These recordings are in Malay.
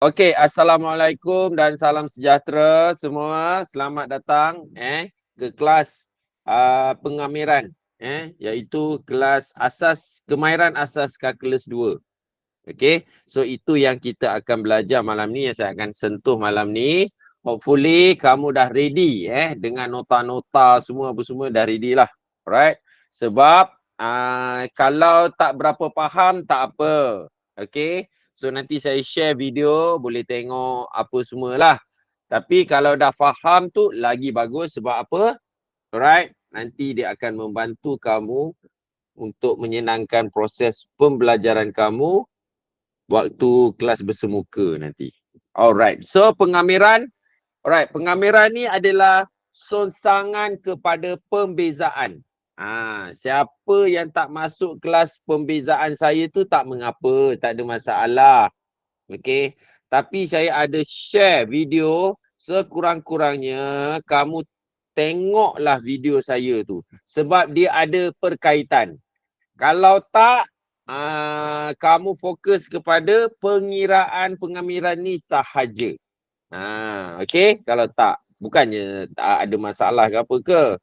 Okey, Assalamualaikum dan salam sejahtera semua. Selamat datang ke kelas pengamiran iaitu kelas asas kemahiran asas kalkulus 2. Okey. So itu yang kita akan belajar malam ni, yang saya akan sentuh malam ni. Hopefully kamu dah ready dengan nota-nota semua apa semua dah ready lah. Alright. Sebab kalau tak berapa faham tak apa. Okey. So nanti saya share video, boleh tengok apa semualah. Tapi kalau dah faham tu lagi bagus, sebab apa? Alright. Nanti dia akan membantu kamu untuk menyenangkan proses pembelajaran kamu waktu kelas bersemuka nanti. Alright. So pengamiran. Alright. Pengamiran ni adalah sonsangan kepada pembezaan. Siapa yang tak masuk kelas pembezaan saya tu tak mengapa, tak ada masalah. Okey. Tapi saya ada share video, sekurang-kurangnya kamu tengoklah video saya tu. Sebab dia ada perkaitan. Kalau tak, kamu fokus kepada pengiraan pengamiran ni sahaja. Okey. Kalau tak, bukannya tak ada masalah ke apa ke.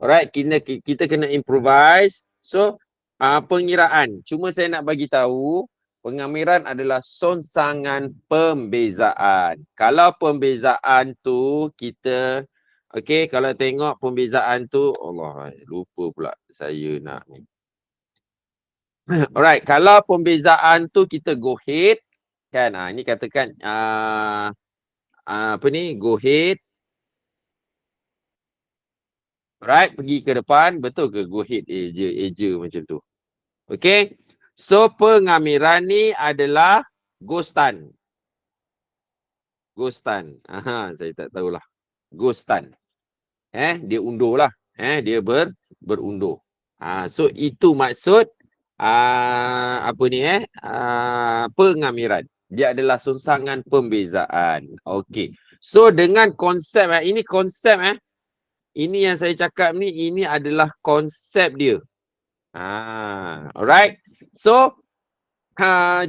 Alright, kita kena improvise. So, pengiraan. Cuma saya nak bagi tahu, pengamiran adalah sonsangan pembezaan. Kalau pembezaan tu kita, okey, kalau tengok pembezaan tu, Allah, lupa pula saya nak ni. Alright, kalau pembezaan tu kita go ahead, kan? Ini katakan apa ni? Go ahead. Alright, pergi ke depan, betul ke? Go ahead eja macam tu. Okey. So pengamiran ni adalah ghostan. Ghostan. Saya tak tahulah. Ghostan. Dia undur lah. Dia berundur. So itu maksud apa ni pengamiran. Dia adalah sonsangan pembezaan. Okey. So dengan konsep ini konsep ini yang saya cakap ni, ini adalah konsep dia. Alright. So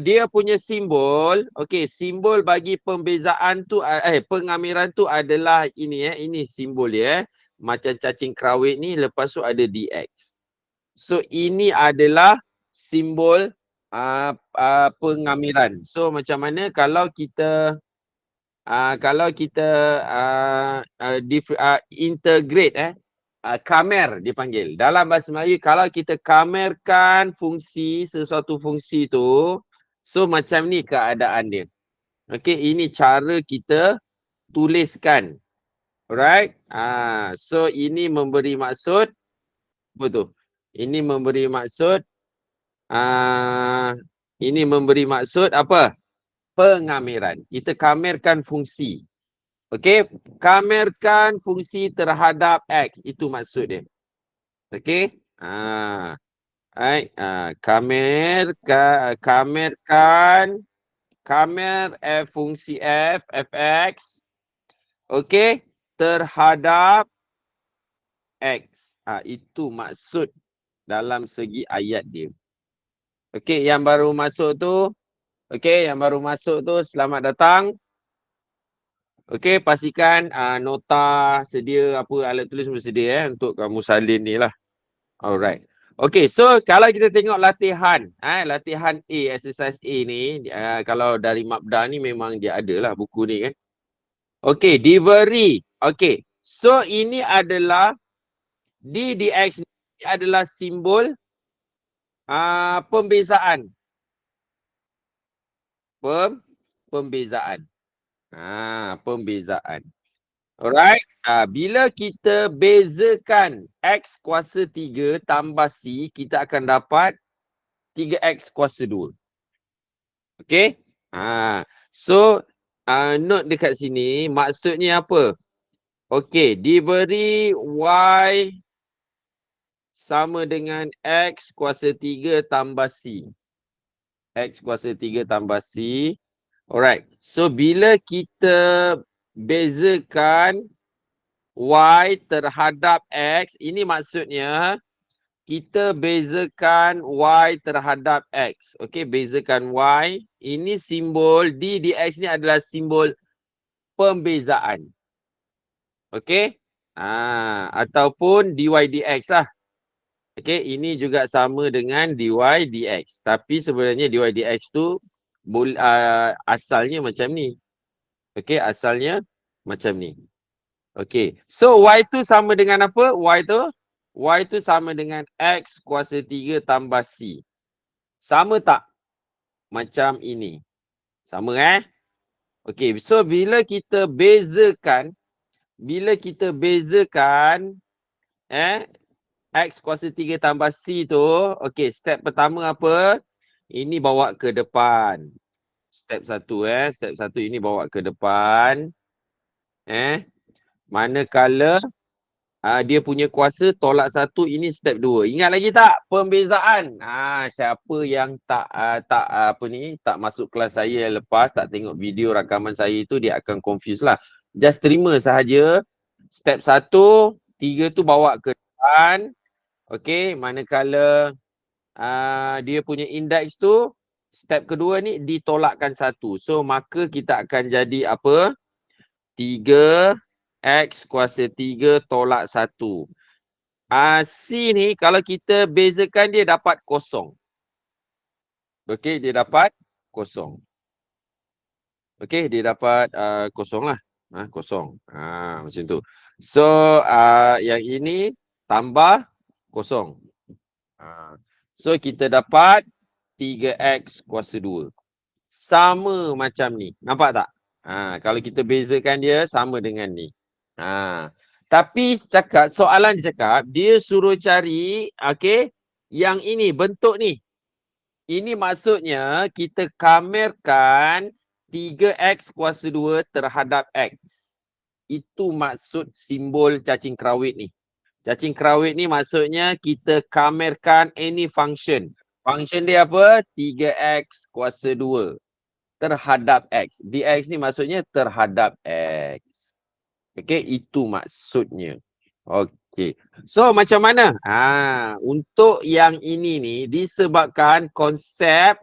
dia punya simbol, okey, simbol bagi pembezaan tu pengamiran tu adalah ini ini simbol dia macam cacing kerawit ni, lepas tu ada DX. So ini adalah simbol pengamiran. So macam mana kalau kita integrate kamer dipanggil. Dalam bahasa Melayu, kalau kita kamerkan fungsi, sesuatu fungsi tu, so macam ni keadaan dia. Okey, ini cara kita tuliskan. Alright. So ini memberi maksud apa tu? Ini memberi maksud apa? Pengamiran. Kita kamerkan fungsi. Okey, kamerkan fungsi terhadap X. Itu maksud dia. Okey. Kamer fungsi F, fx. Okey, terhadap X. Itu maksud dalam segi ayat dia. Okey, yang baru masuk tu. Okey, yang baru masuk tu, selamat datang. Okey, pastikan nota sedia, apa alat tulis semua sedia untuk kamu salin ni lah. Alright. Okey, so kalau kita tengok latihan, latihan A, exercise A ni, kalau dari Mabda ni memang dia ada lah buku ni kan. Okey, delivery. Okey, so ini adalah DX ni adalah simbol pembezaan. Pembezaan. Pembezaan. Alright. Bila kita bezakan X kuasa 3 tambah C, kita akan dapat 3X kuasa 2. Okay. So, note dekat sini, maksudnya apa? Okay, diberi Y sama dengan X kuasa 3 tambah C. X kuasa 3 tambah C. Alright. So, bila kita bezakan Y terhadap X, ini maksudnya kita bezakan Y terhadap X. Okey, bezakan Y. Ini simbol D dx ni adalah simbol pembezaan. Okey? Ataupun dy dx lah. Okey, ini juga sama dengan dy dx. Tapi sebenarnya dy dx tu asalnya macam ni. Okey, asalnya macam ni. Okey. So Y tu sama dengan apa? Y tu sama dengan X kuasa 3 tambah C. Sama tak? Macam ini. Sama Okey. So bila kita bezakan X kuasa 3 tambah C tu, okey, step pertama apa? Ini bawa ke depan. Step 1 step 1 ini bawa ke depan. Manakala dia punya kuasa tolak 1, ini step 2. Ingat lagi tak pembezaan? Siapa yang tak masuk kelas saya yang lepas, tak tengok video rakaman saya itu, dia akan confuse lah. Just terima sahaja. Step 1, 3 tu bawa ke depan. Okey, manakala dia punya indeks tu, step kedua ni ditolakkan 1. So maka kita akan jadi apa? 3 X kuasa 3 tolak 1. C ni kalau kita bezakan dia dapat kosong. Okey, dia dapat kosong. Okey, dia dapat kosong lah. Kosong. Macam tu. So, yang ini tambah kosong. So, kita dapat 3X kuasa 2. Sama macam ni. Nampak tak? Kalau kita bezakan dia sama dengan ni. Tapi soalan dia cakap, dia suruh cari, yang ini, bentuk ni. Ini maksudnya kita kamerkan 3X kuasa 2 terhadap X. Itu maksud simbol cacing kerawit ni. Cacing kerawit ni maksudnya kita kamerkan any function. Function dia apa? 3X kuasa 2 terhadap X. Dx ni maksudnya terhadap X. Okey, itu maksudnya. Okey. So macam mana? Untuk yang ini ni disebabkan konsep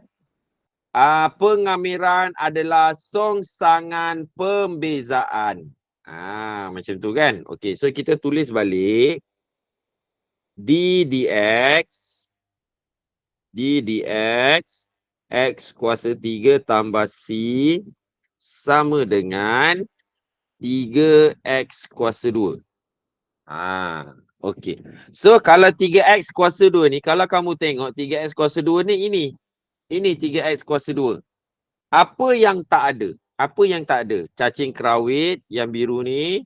pengamiran adalah songsangan pembezaan. Macam tu kan? Okey, so kita tulis balik D dx X kuasa 3 tambah C sama dengan 3X kuasa 2. Okey. So kalau 3X kuasa 2 ni, kalau kamu tengok 3X kuasa 2 ni ini. Ini 3X kuasa 2. Apa yang tak ada? Apa yang tak ada? Cacing kerawit yang biru ni.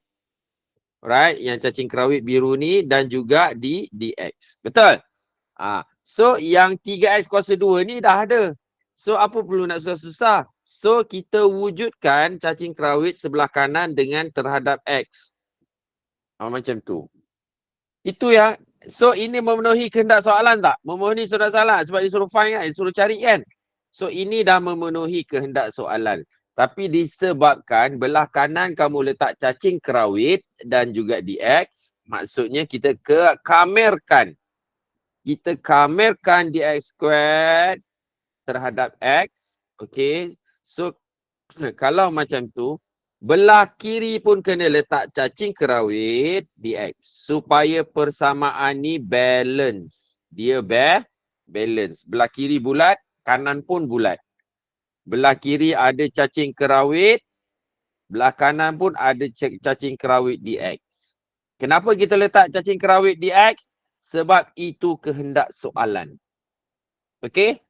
Right? Yang cacing kerawit biru ni dan juga di dx. Betul? So yang 3X kuasa 2 ni dah ada. So apa perlu nak susah-susah? So kita wujudkan cacing kerawit sebelah kanan dengan terhadap X. Macam tu. Itu ya. So ini memenuhi kehendak soalan tak? Memenuhi kehendak soalan sebab disuruh find kan, disuruh cari kan. So ini dah memenuhi kehendak soalan. Tapi disebabkan belah kanan kamu letak cacing kerawit dan juga dx, maksudnya kita kamerkan. Kita kamerkan dx squared terhadap x. Okey. So kalau macam tu, belah kiri pun kena letak cacing kerawit dx supaya persamaan ni balance. Dia balance. Belah kiri bulat, kanan pun bulat. Belah kiri ada cacing kerawit, belah kanan pun ada cacing kerawit dx. Kenapa kita letak cacing kerawit dx? Sebab itu kehendak soalan. Okey?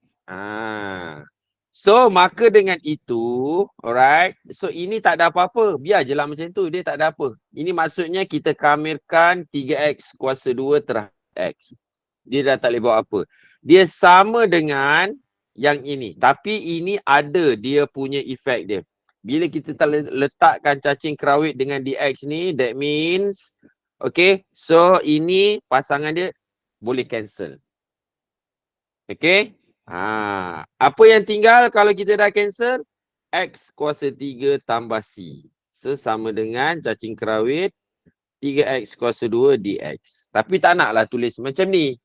So, maka dengan itu, alright. So, ini tak ada apa-apa. Biar je lah macam tu. Dia tak ada apa. Ini maksudnya kita kamerkan 3X kuasa 2 terhadap X. Dia dah tak boleh buat apa. Dia sama dengan yang ini. Tapi ini ada dia punya efek dia. Bila kita letakkan cacing kerawit dengan DX ni, that means, okay. So, ini pasangan dia boleh cancel. Okay. Apa yang tinggal kalau kita dah cancel? X kuasa 3 tambah C. So, sama dengan cacing kerawit 3X kuasa 2 dx. Tapi tak naklah tulis macam ni.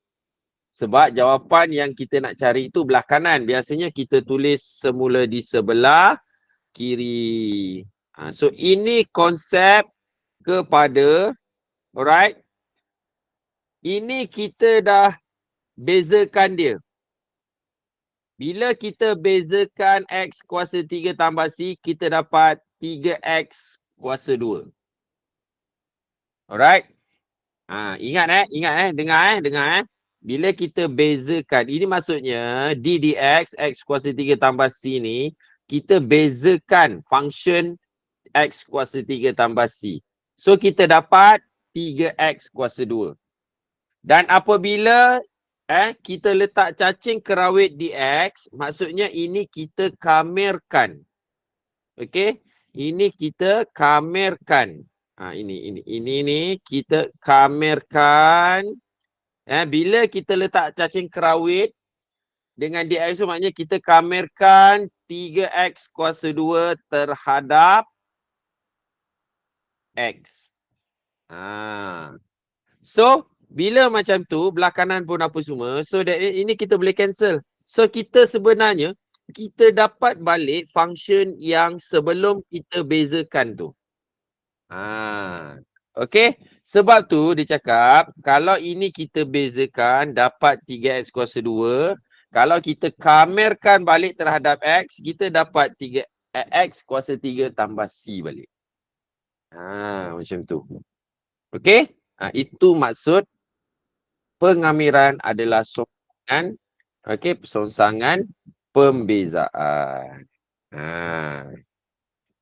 Sebab jawapan yang kita nak cari itu belah kanan. Biasanya kita tulis semula di sebelah kiri. So ini konsep kepada, alright. Ini kita dah bezakan dia. Bila kita bezakan X kuasa 3 tambah C, kita dapat 3X kuasa 2. Alright. Ingat dengar. Bila kita bezakan, ini maksudnya D dx X kuasa 3 tambah C ni, kita bezakan function X kuasa 3 tambah C. So kita dapat 3X kuasa 2. Dan apabila kita letak cacing kerawit dx, maksudnya ini kita kamerkan. Okey, ini kita kamerkan. Ini kita kamerkan. Bila kita letak cacing kerawit dengan dx, so maknanya kita kamerkan 3x kuasa 2 terhadap x. So bila macam tu, belah kanan pun apa semua. So ini kita boleh cancel. So kita sebenarnya, kita dapat balik function yang sebelum kita bezakan tu. Okay. Sebab tu dia cakap, kalau ini kita bezakan, dapat 3x kuasa 2. Kalau kita kamerkan balik terhadap x, kita dapat 3x kuasa 3 tambah c balik. Macam tu. Okay. Itu maksud pengamiran adalah songsangan, songsangan pembezaan.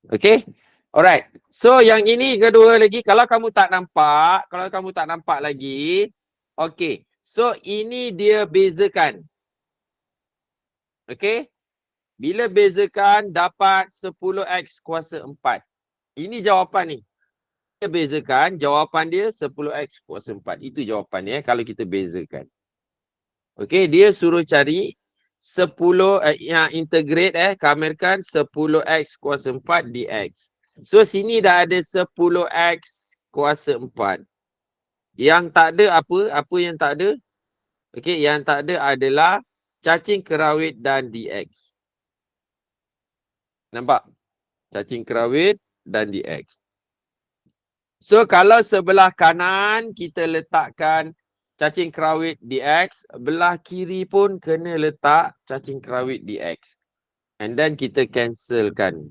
Okay, alright. So yang ini kedua lagi, kalau kamu tak nampak lagi, okay. So ini dia bezakan. Okay, bila bezakan dapat 10x kuasa 4. Ini jawapan ni. Dia bezakan, jawapan dia 10x kuasa 4. Itu jawapan dia kalau kita bezakan. Okey, dia suruh cari 10 integrate kamerkan 10x kuasa 4 dx. So sini dah ada 10x kuasa 4. Yang tak ada apa? Apa yang tak ada? Okey, yang tak ada adalah cacing kerawit dan dx. Nampak? Cacing kerawit dan dx. So kalau sebelah kanan kita letakkan cacing kerawit dx, belah kiri pun kena letak cacing kerawit dx. And then kita cancelkan.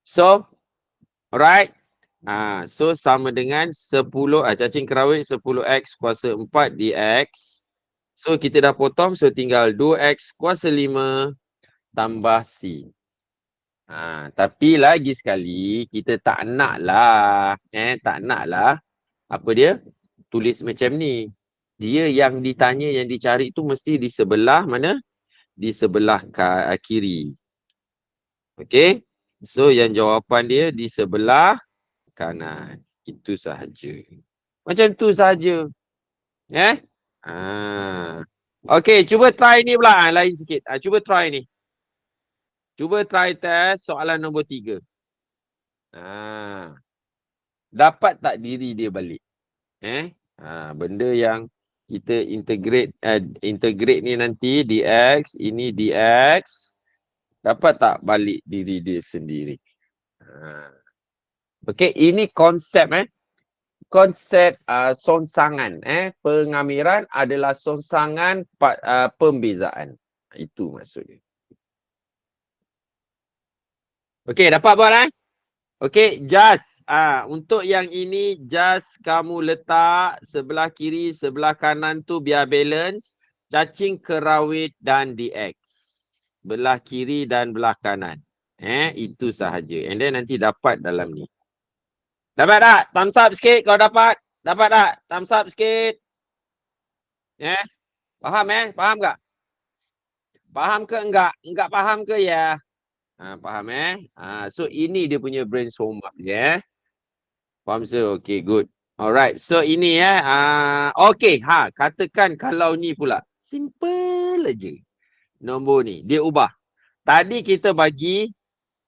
So, alright. So sama dengan 10, cacing kerawit 10x kuasa 4 dx. So kita dah potong, so tinggal 2x kuasa 5 tambah c. Tapi lagi sekali kita tak naklah apa dia tulis macam ni. Dia yang ditanya, yang dicari tu mesti di sebelah mana? Di sebelah kiri. Okey. So yang jawapan dia di sebelah kanan. Itu sahaja. Macam tu sahaja. Okey, cuba try ni pula. Lain sikit. Cuba try ni. Cuba try test soalan nombor 3. Dapat tak diri dia balik? Benda yang kita integrate ni nanti dx, ini dx. Dapat tak balik diri dia sendiri? Okey, ini konsep konsep songsangan. Pengamiran adalah songsangan pembezaan. Itu maksudnya. Okey, dapat buat Okey, just untuk yang ini just kamu letak sebelah kiri, sebelah kanan tu biar balance cacing kerawit dan dx. Belah kiri dan belah kanan. Itu sahaja. And then nanti dapat dalam ni. Dapat tak? Thumbs up sikit kalau dapat. Dapat tak? Thumbs up sikit. Faham Faham tak? Faham ke enggak? Enggak faham ke ya? Faham so ini dia punya brain homework je Faham so? Okay, good. Alright. So ini okay. Katakan kalau ni pula. Simple aja. Nombor ni. Dia ubah. Tadi kita bagi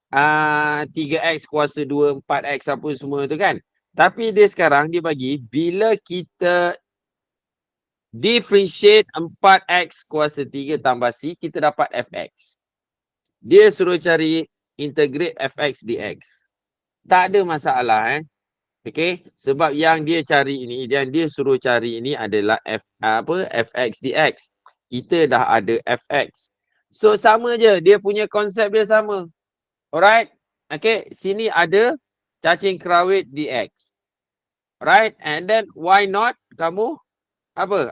3x kuasa 2, 4x apa semua tu kan. Tapi dia sekarang dia bagi bila kita Differentiate 4x kuasa 3 tambah C, kita dapat fx. Dia suruh cari integrate fx dx. Tak ada masalah Okey, sebab yang dia cari ini, yang dia suruh cari ini adalah fx dx. Kita dah ada fx. So sama je, dia punya konsep dia sama. Alright. Okey, sini ada cacing kerawit dx. Alright, and then why not kamu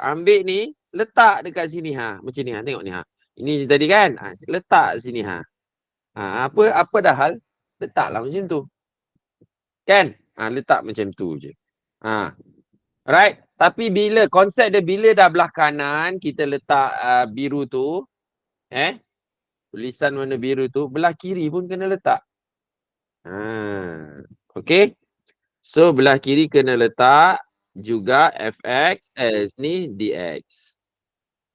ambil ni, letak dekat sini macam ni tengok ni Ini tadi kan? Letak sini apa dah hal? Letaklah macam tu. Kan? Letak macam tu je. Right? Tapi konsep dia bila dah belah kanan, kita letak biru tu, tulisan warna biru tu, belah kiri pun kena letak. Okay? So, belah kiri kena letak juga fx, ni dx.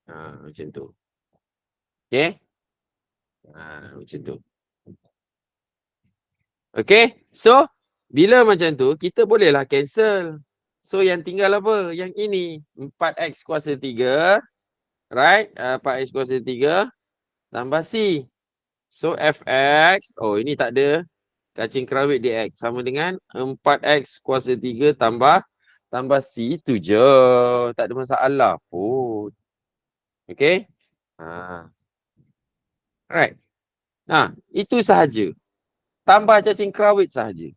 Macam tu. Okay? Macam tu. Okay? So, bila macam tu, kita bolehlah cancel. So, yang tinggal apa? Yang ini. 4x kuasa 3. Right? 4x kuasa 3 tambah C. So, fx. Oh, ini tak ada. Cacing kerawit dx. Sama dengan 4x kuasa 3 tambah C. Itu je. Tak ada masalah pun. Okay? Right. Itu sahaja. Tambah cacing kerawit sahaja.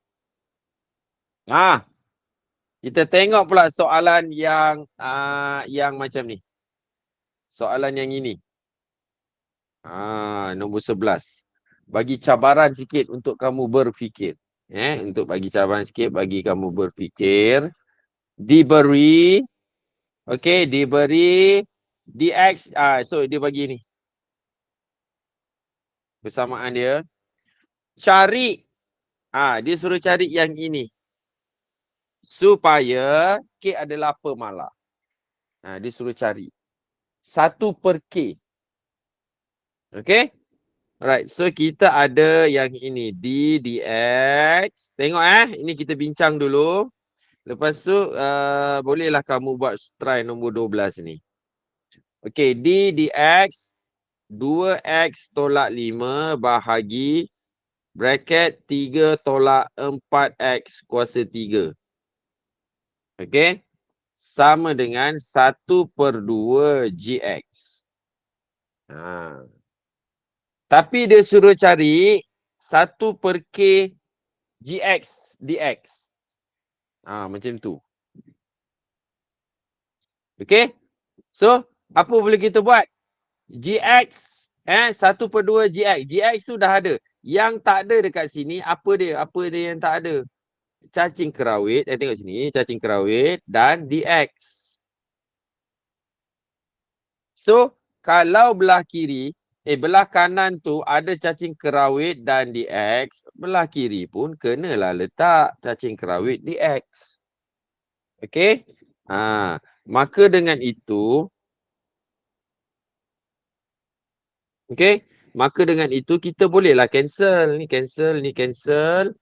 Kita tengok pula soalan yang macam ni. Soalan yang ini. Nombor 11. Bagi cabaran sikit untuk kamu berfikir. Untuk bagi cabaran sikit bagi kamu berfikir. Diberi dx. So dia bagi ni. Persamaan dia. Cari. Dia suruh cari yang ini. Supaya K adalah pemalar. Dia suruh cari. 1/K. Okay? Alright, so kita ada yang ini. D, dx. Tengok ini kita bincang dulu. Lepas tu, bolehlah kamu buat try nombor 12 ni. Okay, D, dx. 2x tolak 5 bahagi bracket 3 tolak 4x kuasa 3. Okay? Sama dengan 1/2 gx. Tapi dia suruh cari 1/K gx dx. Macam tu. Okay? So, apa boleh kita buat? Gx, 1/2 gx. Gx tu dah ada. Yang tak ada dekat sini, apa dia? Apa dia yang tak ada? Cacing kerawit. Tengok sini. Cacing kerawit dan dx. So, kalau belah kiri, belah kanan tu ada cacing kerawit dan dx, belah kiri pun kenalah letak cacing kerawit dx. Okey? Maka dengan itu, maka dengan itu kita bolehlah cancel. Ni cancel, ni cancel.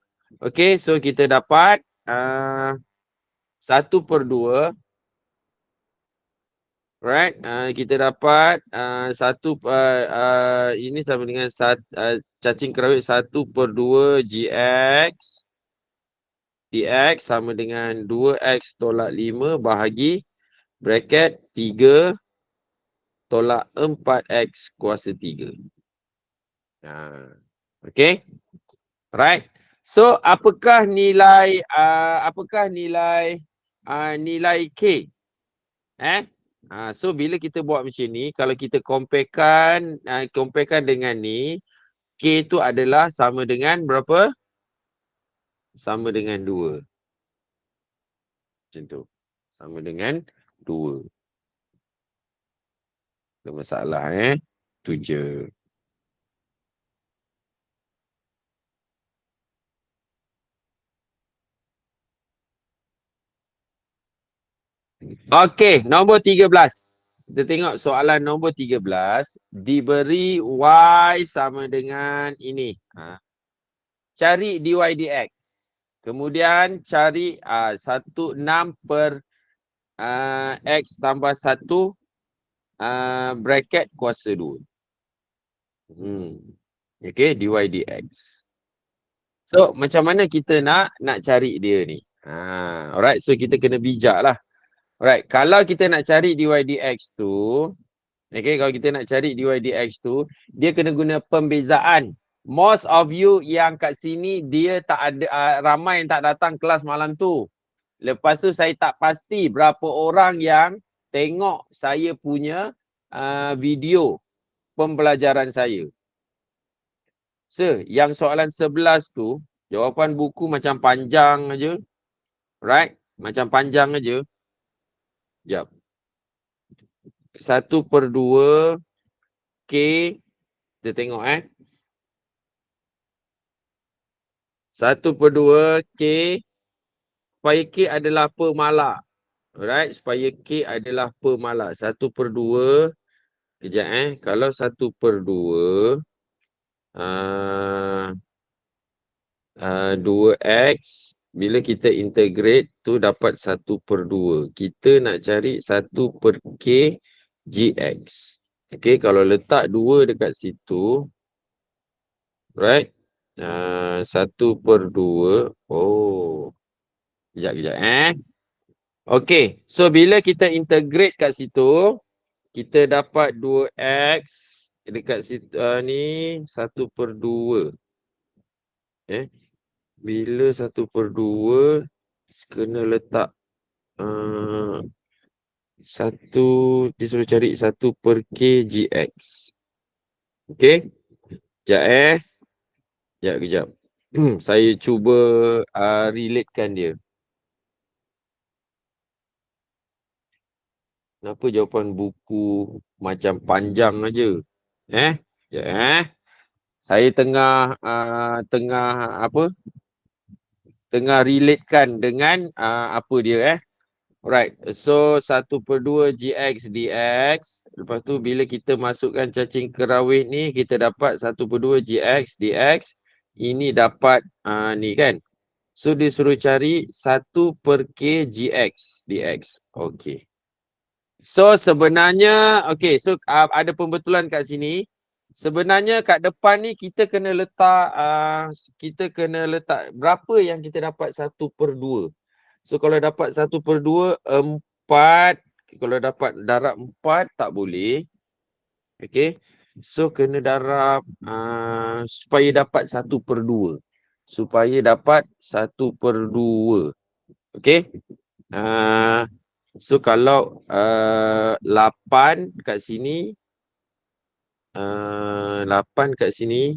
Okey, so kita dapat 1/2. Right, kita dapat ini sama dengan cacing kerawit 1/2 gx dx sama dengan 2x tolak 5 bahagi bracket 3 tolak 4x kuasa 3. Okay, right. So apakah nilai nilai K? So bila kita buat macam ni, kalau kita comparekan dengan ni, K tu adalah sama dengan berapa? Sama dengan 2. Macam tu. Sama dengan 2. Tak masalah tu je. Okey, nombor 13. Kita tengok soalan nombor 13. Diberi Y sama dengan ini. Cari dy dx. Kemudian cari 16/k X tambah 1 bracket kuasa 2. Okay, dy dx. So, macam mana kita nak cari dia ni? Alright, so kita kena bijak lah. Alright, kalau kita nak cari dy dx tu, okay, kalau kita nak cari dy dx tu, dia kena guna pembezaan. Most of you yang kat sini, dia tak ada, ramai yang tak datang kelas malam tu. Lepas tu saya tak pasti berapa orang yang tengok saya punya video pembelajaran saya. So, yang soalan 11 tu, jawapan buku macam panjang aja. Right? Macam panjang aja. Sekejap. 1/2 K. Kita tengok 1/2 K. Supaya K adalah pemala. Alright? Supaya K adalah pemala. 1/2. Kejap Kalau 1/2. 2x. Bila kita integrate tu dapat 1/2. Kita nak cari 1/k gx. Okay, kalau letak 2 dekat situ, right? 1/2. Oh. Kejap. Okay, so bila kita integrate kat situ, kita dapat 2x dekat situ ni 1/2. Bila 1/2 kena letak satu, dia suruh cari 1/k gx. Okay. Kejap. Saya cuba relatekan dia. Kenapa jawapan buku macam panjang aja? Saya tengah tengah relatekan dengan apa dia Alright, so 1/2 gx dx. Lepas tu bila kita masukkan cacing kerawit ni, kita dapat 1/2 gx dx. Ini dapat ni kan. So dia suruh cari 1/k gx dx. Okay. So sebenarnya, okay, so ada pembetulan kat sini. Sebenarnya kat depan ni kita kena letak berapa yang kita dapat 1/2. So kalau dapat 1/2, 4. Kalau dapat darab 4 tak boleh. Okay. So kena darab supaya dapat 1/2. Supaya dapat 1/2. Okay. So kalau 8 kat sini. 8 kat sini.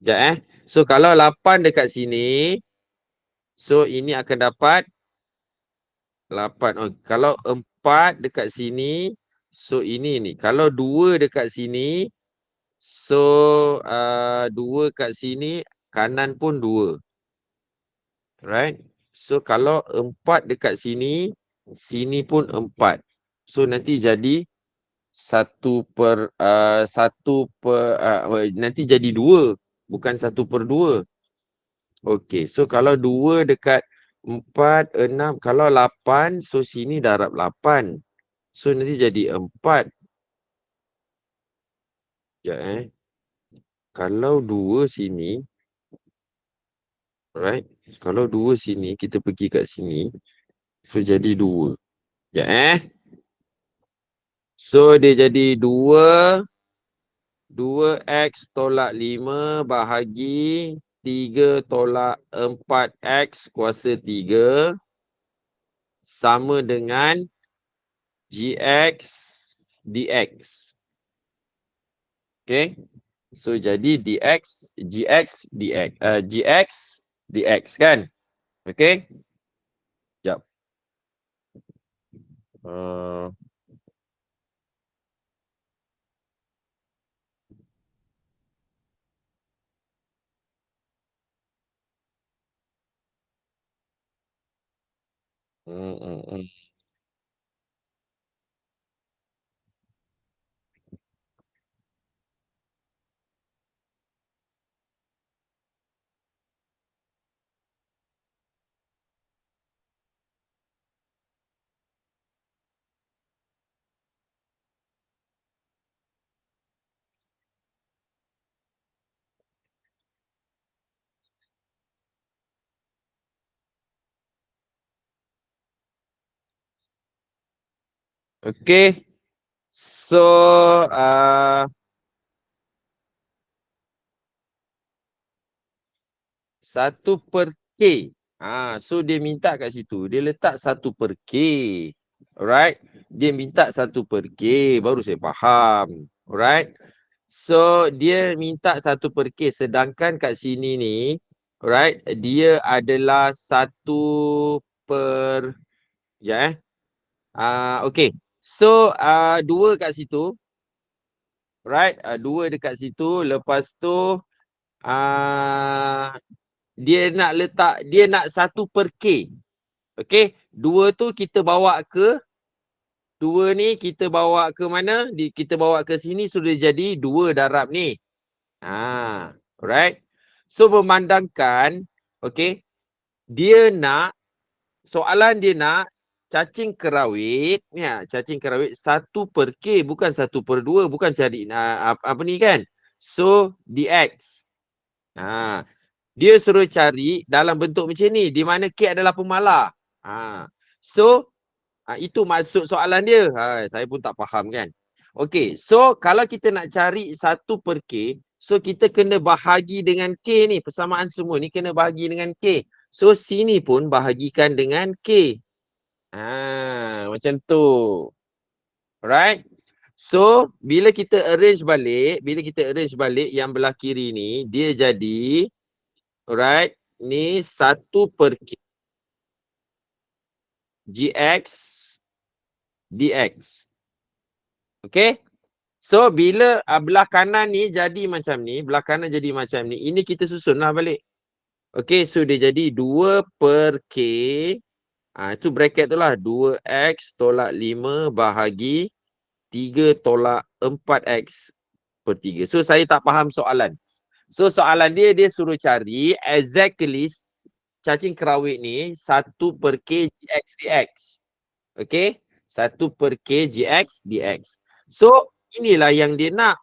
Sekejap So kalau 8 dekat sini. So ini akan dapat 8. Oh, kalau 4 dekat sini. So ini ni. Kalau 2 dekat sini. So 2 kat sini. Kanan pun 2. Right. So kalau 4 dekat sini. Sini pun 4. So nanti jadi 1/1 nanti jadi 2. Bukan 1/2. Okay, so kalau 2 dekat 4, 6, kalau 8, so sini darab 8. So nanti jadi 4. Sekejap Kalau 2 sini, right? Kalau 2 sini, kita pergi kat sini. So jadi 2. Sekejap So dia jadi 2. 2x tolak 5 bahagi 3 tolak 4x kuasa 3 sama dengan gx dx. Okay. So jadi dx, gx dx. Gx dx kan? Okay. Sekejap. Okay. So, 1/K. So dia minta kat situ. Dia letak 1/K. Alright. Dia minta 1/K. Baru saya faham. Alright. So dia minta 1/K. Sedangkan kat sini ni, alright, dia adalah 1/. Ya. Okay. So 2 kat situ. Right. 2 dekat situ. Lepas tu dia nak letak, dia nak 1/K. Okay. 2 tu kita bawa ke, 2 ni kita bawa ke mana? Kita bawa ke sini sudah jadi 2 darab ni. Right. So memandangkan, okay, dia nak, soalan dia nak cacing kerawit, ya, cacing kerawit 1/K, bukan 1/2, bukan cari apa ni kan. So dx. Dia suruh cari dalam bentuk macam ni, di mana K adalah pemalar. So itu maksud soalan dia. Saya pun tak faham kan. Okey, so kalau kita nak cari 1/K, so kita kena bahagi dengan K ni. Persamaan semua ni kena bahagi dengan K. So sini pun bahagikan dengan K. Macam tu. Alright. So bila kita arrange balik yang belah kiri ni, dia jadi, alright, ni 1/K gx dx. Okay. So bila belah kanan ni jadi macam ni, belah kanan jadi macam ni, ini kita susunlah balik. Okay, so dia jadi 2/K. Itu bracket tu lah, 2x tolak 5 bahagi 3 tolak 4x/3. So saya tak faham soalan. So soalan dia suruh cari exactly cacing kerawit ni 1/K gx dx. Okay, 1/K gx dx. So inilah yang dia nak.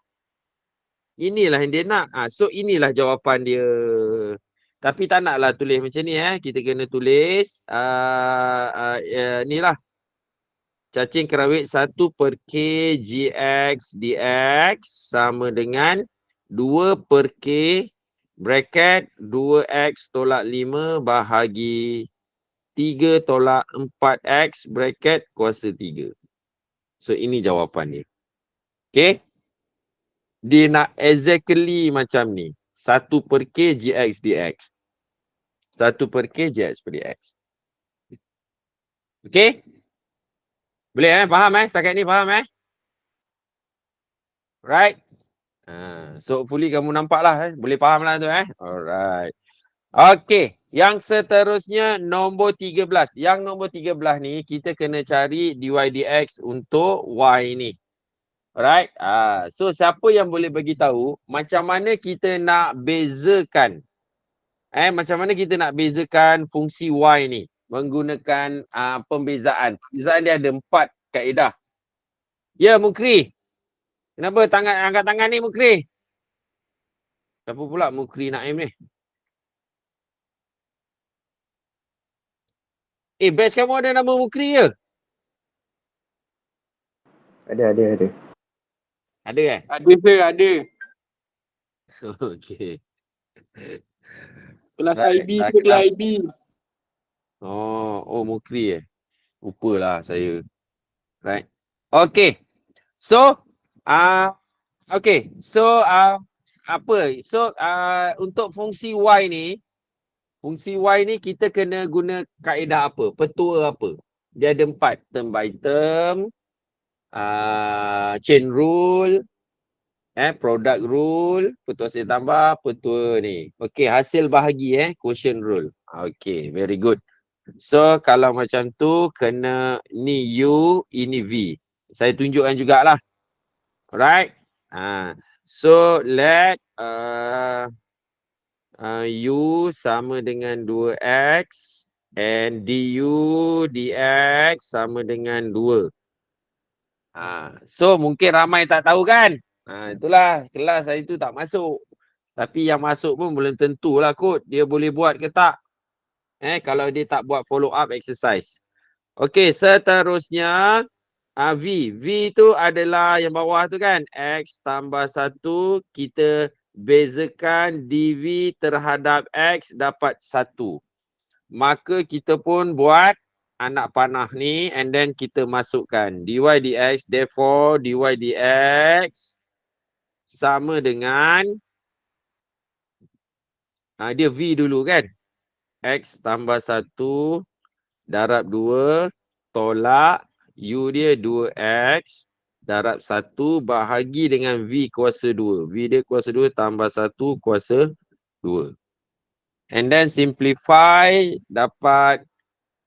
So inilah jawapan dia. Tapi tak naklah tulis macam ni. Kita kena tulis ni lah. Cacing kerawit 1/K gx dx sama dengan 2/K bracket 2x tolak 5 bahagi 3 tolak 4x bracket kuasa 3. So ini jawapan dia. Okay. Dia nak exactly macam ni. 1/K gx dx. 1/K gx dx. Okay. Boleh faham setakat ni faham Right. So hopefully kamu nampak lah boleh faham lah tu Alright. Okay. Yang seterusnya nombor 13. Yang nombor 13 ni kita kena cari dy dx untuk y ni. Alright. So siapa yang boleh bagi tahu macam mana kita nak bezakan macam mana kita nak bezakan fungsi y ni menggunakan pembezaan. Pembezaan dia ada 4 kaedah. Ya, Mukri. Kenapa angkat tangan ni, Mukri? Siapa pula Mukri Naim ni? Batch kamu ada nama Mukri ke? Ada. Ada Ada sir, ada. Okey. Kelas Right, IB, sir, kelas IB. Oh Mukri Lupalah saya. Right. Okay. So, okay. So, apa? So, untuk fungsi y ni kita kena guna kaedah apa? Petua apa? Dia ada 4. Term by term, chain rule, product rule, petua hasil tambah, petua ni. Okay, hasil bahagi quotient rule. Okay, very good. So kalau macam tu kena ni U, ini V. Saya tunjukkan jugalah. Alright. So let U sama dengan 2x and du dx sama dengan 2. So mungkin ramai tak tahu kan. Itulah kelas saya tu tak masuk. Tapi yang masuk pun belum tentulah kot dia boleh buat ke tak. Kalau dia tak buat follow up exercise. Okey, seterusnya V tu adalah yang bawah tu kan. X tambah 1, kita bezakan dV terhadap X dapat 1. Maka kita pun buat anak panah ni and then kita masukkan dy dx. Therefore dy dx sama dengan dia V dulu kan. X tambah 1 darab 2 tolak U dia 2X darab 1 bahagi dengan V kuasa 2. V dia kuasa 2 tambah 1 kuasa 2. And then simplify dapat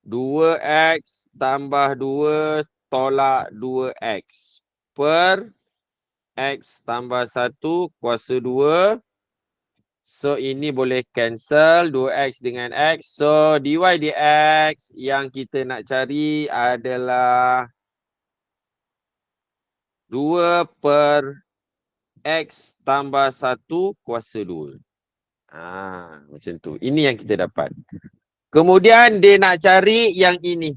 2X tambah 2 tolak 2X per X tambah 1 kuasa 2. So ini boleh cancel 2X dengan X. So dy dx yang kita nak cari adalah 2 per X tambah 1 kuasa 2. Macam tu. Ini yang kita dapat. Kemudian dia nak cari yang ini.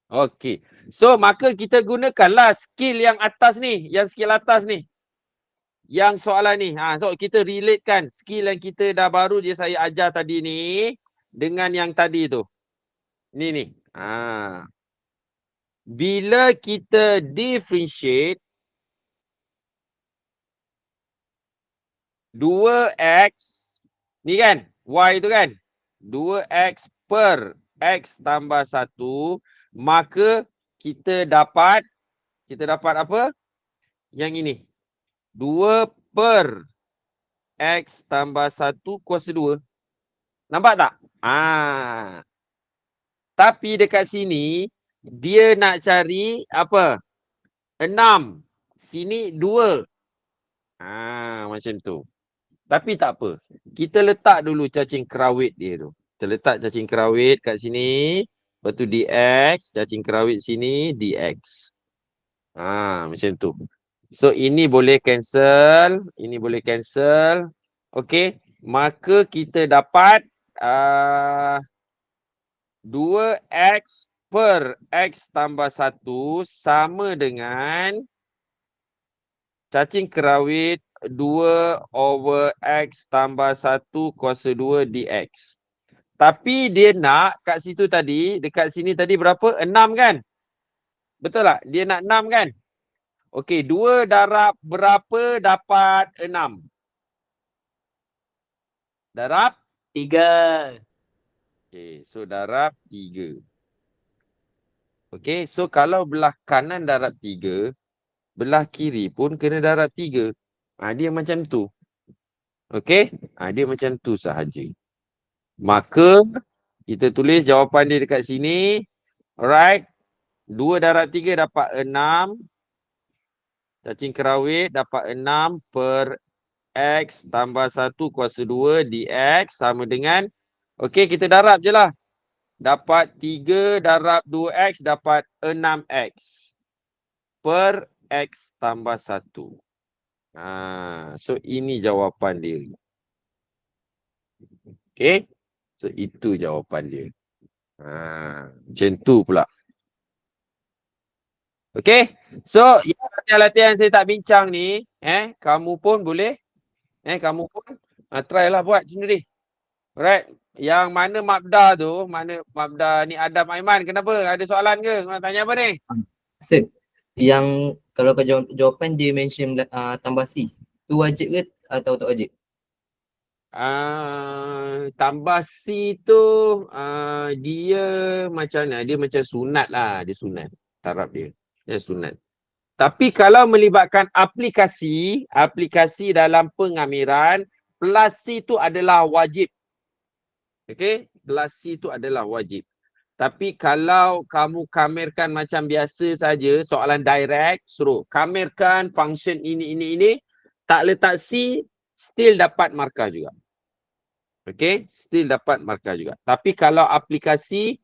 Okey. So maka kita gunakanlah skill yang atas ni. Yang skill atas ni. Yang soalan ni. So kita relatekan skill yang kita dah baru je saya ajar tadi ni dengan yang tadi tu. Ni. Bila kita differentiate 2x ni kan, y tu kan, 2x per x tambah 1, maka kita dapat apa? Yang ini. 2 per X tambah 1 kuasa 2. Nampak tak? Tapi dekat sini, dia nak cari apa? 6. Sini 2. Macam tu. Tapi tak apa. Kita letak dulu cacing kerawit dia tu. Kita letak cacing kerawit kat sini. Lepas tu dx. Cacing kerawit sini dx. Macam tu. So ini boleh cancel. Ini boleh cancel. Okey. Maka kita dapat 2x per x tambah 1 sama dengan cacing kerawit 2 over x tambah 1 kuasa 2 dx. Tapi dia nak kat situ tadi, dekat sini tadi berapa? 6 kan? Betul tak? Dia nak 6 kan? Okey, 2 darab berapa dapat 6? Darab? 3. Okey, so darab 3. Okey, so kalau belah kanan darab 3, belah kiri pun kena darab 3. Dia macam tu. Okey? Dia macam tu sahaja. Maka, kita tulis jawapan dia dekat sini. Alright. 2 darab 3 dapat 6. Cacing kerawit dapat 6 per X tambah 1 kuasa 2 dx sama dengan, okey, kita darab je lah. Dapat 3 darab 2x dapat 6x per X tambah 1. So ini jawapan dia. Okay. So itu jawapan dia. Macam tu pula. Okay. So yang latihan saya tak bincang ni, kamu pun boleh, kamu pun try lah buat sendiri. Alright. Yang mana Mabda tu, ni Adam Aiman, kenapa? Ada soalan ke? Nak tanya apa ni? Sir, yang kalau jawapan dia mention tambah C, tu wajib ke atau tak wajib? Tambah C tu dia macam mana? Dia macam sunat lah. Dia sunat. Taraf dia. Dia sunat. Tapi kalau melibatkan aplikasi dalam pengamiran, plus C tu adalah wajib. Okey? Plus C tu adalah wajib. Tapi kalau kamu kamerkan macam biasa saja, soalan direct, suruh kamerkan function ini, tak letak C, still dapat markah juga. Okey, still dapat markah juga. Tapi kalau aplikasi,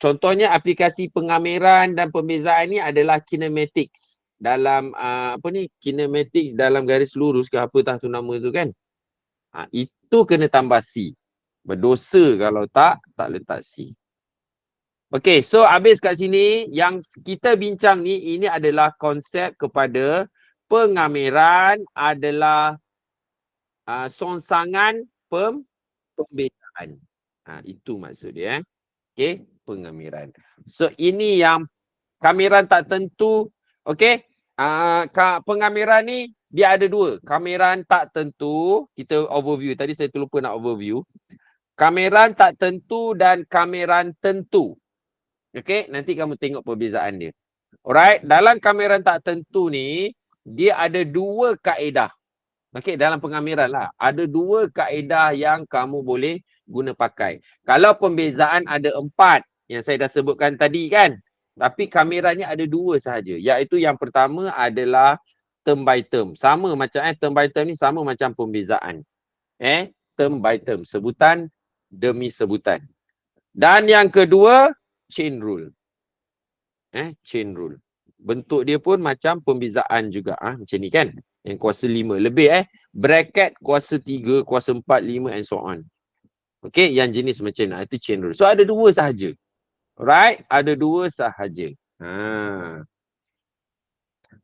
contohnya aplikasi pengamiran dan pembezaan ni adalah kinematics. Dalam kinematics dalam garis lurus ke apa tu nama tu kan. Itu kena tambah C. Berdosa kalau tak letak C. Okey, so habis kat sini yang kita bincang ni, ini adalah konsep kepada pengamiran adalah songsangan pembezaan. Itu maksud dia. Okey, pengamiran. So ini yang kamiran tak tentu. Okey, pengamiran ni dia ada dua. Kamiran tak tentu, kita overview. Tadi saya terlupa nak overview. Kamiran tak tentu dan kamiran tentu. Okey, nanti kamu tengok perbezaan dia. Alright, dalam kamiran tak tentu ni, dia ada dua kaedah. Okey, dalam pengamiran lah. Ada dua kaedah yang kamu boleh guna pakai. Kalau pembezaan ada 4 yang saya dah sebutkan tadi kan. Tapi kamirannya ada 2 sahaja. Iaitu yang pertama adalah term by term. Sama macam term by term ni sama macam pembezaan. Term by term. Sebutan demi sebutan. Dan yang kedua, chain rule. Chain rule. Bentuk dia pun macam pembezaan juga. Macam ni kan. Yang kuasa 5. Lebih bracket kuasa 3, kuasa 4, 5 and so on. Okey, yang jenis macam ni. Itu chain rule. So ada 2 sahaja. Alright, ada 2 sahaja.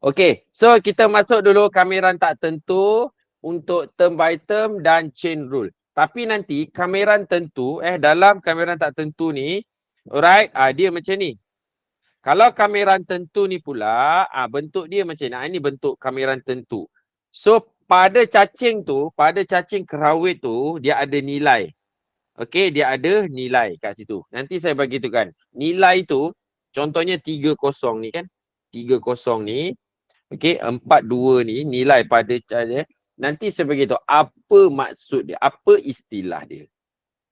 Okey, so kita masuk dulu kamiran tak tentu untuk term by term dan chain rule. Tapi nanti kamiran tentu, dalam kamiran tak tentu ni, alright, dia macam ni. Kalau kamiran tentu ni pula, bentuk dia macam ni. Ini bentuk kamiran tentu. So, pada cacing tu, pada cacing kerawit tu, dia ada nilai. Okey, dia ada nilai kat situ. Nanti saya bagi tu kan. Nilai tu, contohnya 30 ni kan. 30 ni. Okey, 42 ni, nilai pada cacing. Nanti saya bagi tu, apa maksud dia, apa istilah dia.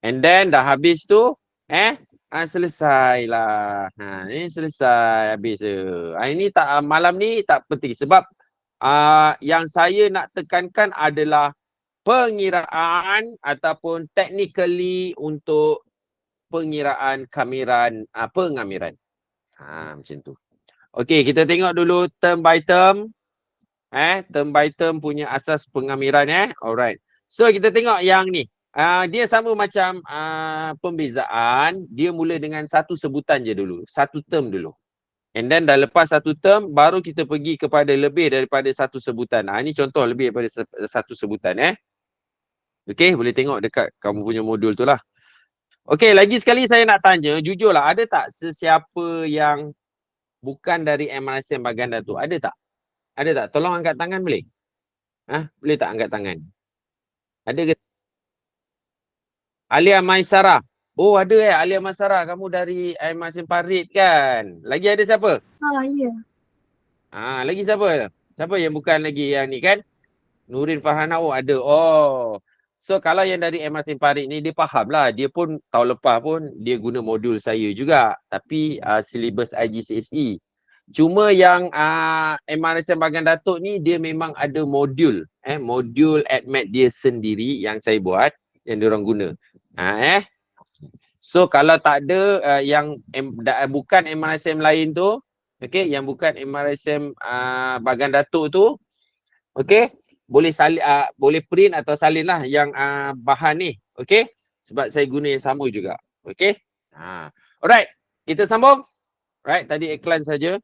And then, dah habis tu, selesai lah. Ini selesai habis je. Ini tak, malam ni tak penting sebab yang saya nak tekankan adalah pengiraan ataupun technically untuk pengiraan kamiran pengamiran. Macam tu. Okey, kita tengok dulu term by term. Term by term punya asas pengamiran Alright. So kita tengok yang ni. Dia sama macam pembezaan, dia mula dengan satu sebutan je dulu, satu term dulu. And then dah lepas satu term, baru kita pergi kepada lebih daripada satu sebutan. Ini contoh lebih daripada satu sebutan. Okey, boleh tengok dekat kamu punya modul tu lah. Okey, lagi sekali saya nak tanya, jujurlah, ada tak sesiapa yang bukan dari MRSM Baganda tu? Ada tak? Ada tak? Tolong angkat tangan boleh? Boleh tak angkat tangan? Ada ke? Alia Maisara. Oh, ada Alia Maisara. Kamu dari MRSM Parit kan? Lagi ada siapa? Ya. Lagi siapa? Siapa yang bukan lagi yang ni kan? Nurin Farhana. Oh, ada. Oh. So, kalau yang dari MRSM Parit ni, dia faham lah. Dia pun tahun lepas pun dia guna modul saya juga. Tapi silibus IGCSE. Cuma yang MRSM Bagan Datuk ni, dia memang ada modul. Modul ADMET dia sendiri yang saya buat. Yang diorang guna. So kalau tak ada yang bukan MRSM lain tu, okey, yang bukan MRSM Bagan Datuk tu, okey, boleh salin, boleh print atau salin lah yang bahan ni, okey? Sebab saya guna yang sama juga, okey? Alright, kita sambung. Alright, tadi iklan saja.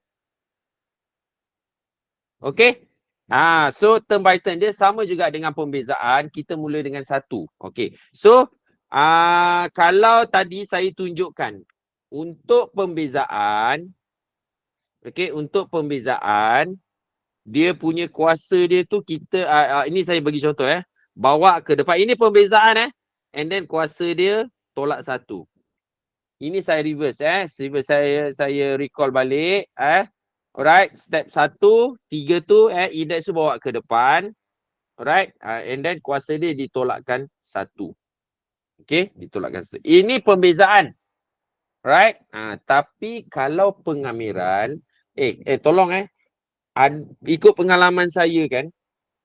Okey. So term by term dia sama juga dengan pembezaan, kita mula dengan satu. Okey. So kalau tadi saya tunjukkan untuk pembezaan, okey, untuk pembezaan dia punya kuasa dia tu kita ini saya bagi contoh bawa ke depan. Ini pembezaan and then kuasa dia tolak 1. Ini saya reverse reverse saya recall balik alright, step 1, 3 tu index tu bawa ke depan. Alright, and then kuasa dia ditolakkan 1. Okey, ditolakkan 1. Ini pembezaan. Right? Tapi kalau pengamiran, tolong ikut pengalaman saya kan,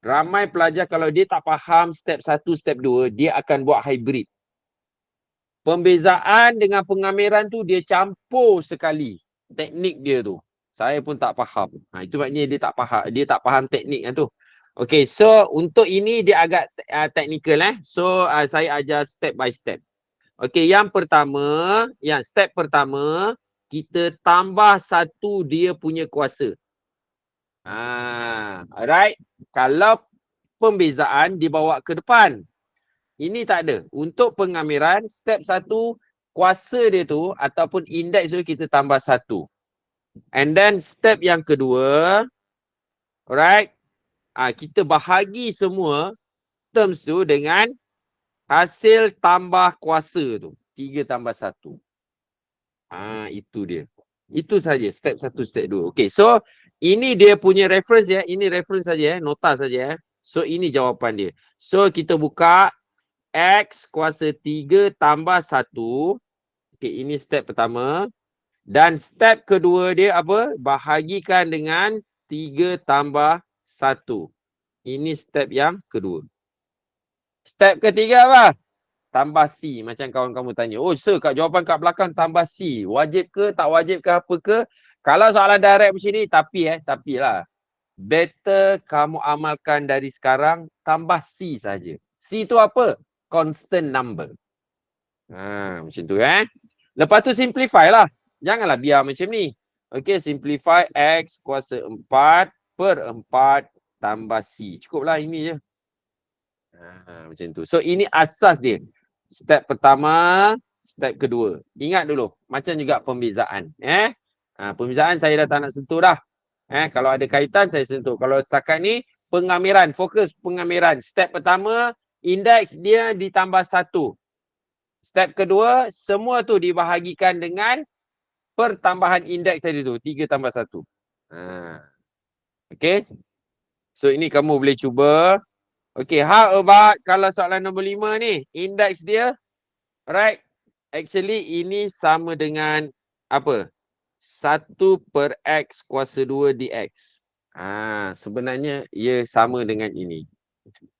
ramai pelajar kalau dia tak faham step 1, step 2, dia akan buat hybrid. Pembezaan dengan pengamiran tu dia campur sekali teknik dia tu. Saya pun tak faham. Itu maknanya dia tak faham teknik tu. Okay, so untuk ini dia agak teknikal So saya ajar step by step. Okay, yang step pertama, kita tambah satu dia punya kuasa. Alright. Kalau pembezaan dibawa ke depan. Ini tak ada. Untuk pengamiran, step 1, kuasa dia tu ataupun indeks tu kita tambah 1. And then step yang kedua, alright, kita bahagi semua terms tu dengan hasil tambah kuasa tu. 3 tambah 1. Itu dia. Itu saja step 1, step 2. Okay, so ini dia punya reference ya. Ini reference saja nota saja So ini jawapan dia. So kita buka X kuasa 3 tambah 1. Okay, ini step pertama. Dan step kedua dia apa? Bahagikan dengan 3 tambah 1. Ini step yang kedua. Step ketiga apa? Tambah C. Macam kawan kamu tanya. Oh sir, jawapan kat belakang tambah C. Wajib ke, tak wajib ke, apa ke? Kalau soalan direct macam ni, tapi lah. Better kamu amalkan dari sekarang, tambah C saja. C tu apa? Constant number. Macam tu Lepas tu simplify lah. Janganlah biar macam ni. Okay, simplify X kuasa 4 per 4 tambah C. Cukuplah ini je. Macam tu. So ini asas dia. Step pertama, step kedua. Ingat dulu. Macam juga pembezaan. Pembezaan saya dah tak nak sentuh dah. Kalau ada kaitan saya sentuh. Kalau setakat ni, pengamiran. Fokus pengamiran. Step pertama, indeks dia ditambah 1. Step kedua, semua tu dibahagikan dengan pertambahan indeks tadi tu. 3 tambah 1. Okay. So ini kamu boleh cuba. Okay, how about kalau soalan nombor 5 ni, indeks dia, right? Actually ini sama dengan apa? 1 per X kuasa 2 dx. Sebenarnya ia sama dengan ini.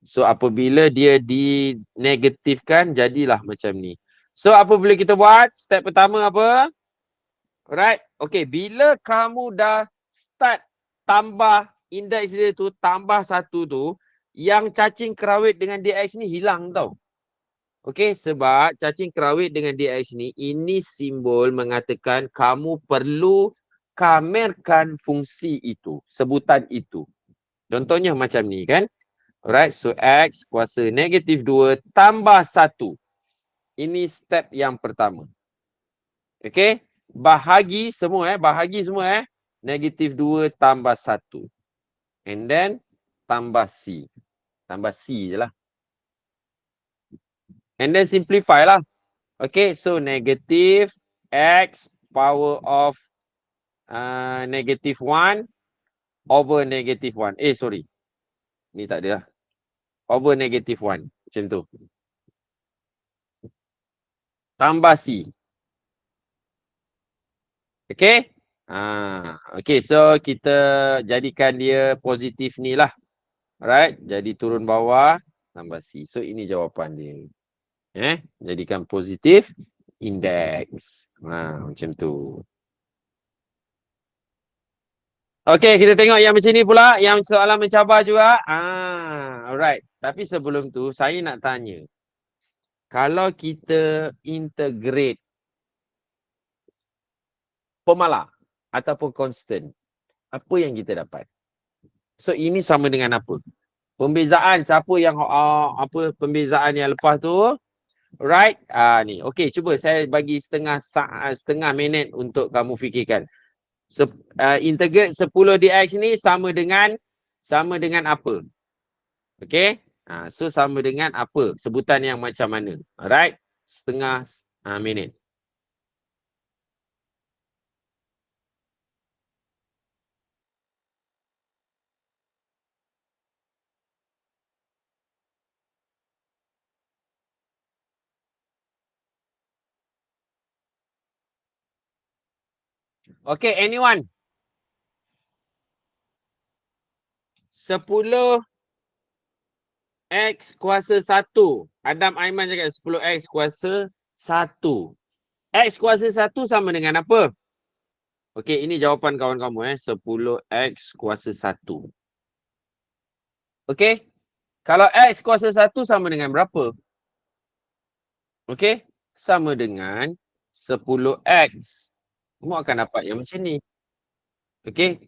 So apabila dia dinegatifkan, jadilah macam ni. So apa boleh kita buat? Step pertama apa? Right? Okay, bila kamu dah start tambah indeks dia tu, tambah 1 tu, yang cacing kerawit dengan dx ni hilang tau. Okay, sebab cacing kerawit dengan dx ni, ini simbol mengatakan kamu perlu kamerkan fungsi itu, sebutan itu. Contohnya macam ni kan. Alright, so X kuasa negatif 2 tambah 1. Ini step yang pertama. Okay, bahagi semua bahagi semua negatif 2 tambah 1. And then tambah C. Tambah C je lah. And then simplify lah. Okay, so negative X power of negative 1 over negative 1. Sorry. Ni tak ada lah. Over negative 1. Macam tu. Tambah C. Okay. Okay, so kita jadikan dia positif ni lah. Alright, jadi turun bawah tambah C. So ini jawapan dia. Jadikan positif indeks. Macam tu. Okay, kita tengok yang macam ni pula. Yang soalan mencabar juga. Alright. Tapi sebelum tu, saya nak tanya. Kalau kita integrate pemalar ataupun constant, apa yang kita dapat? So ini sama dengan apa? Pembezaan siapa yang pembezaan yang lepas tu? Right? Ni. Okey, cuba saya bagi setengah minit untuk kamu fikirkan. So, integrate 10 dx ni sama dengan apa? Okey? So sama dengan apa? Sebutan yang macam mana? Alright? Setengah minit. Okay, anyone? 10 X kuasa 1. Adam Aiman cakap 10 X kuasa 1. X kuasa 1 sama dengan apa? Okey, ini jawapan kawan kamu 10 X kuasa 1. Okey. Kalau X kuasa 1 sama dengan berapa? Okey. Sama dengan 10X. Kamu akan dapat yang macam ni. Okey.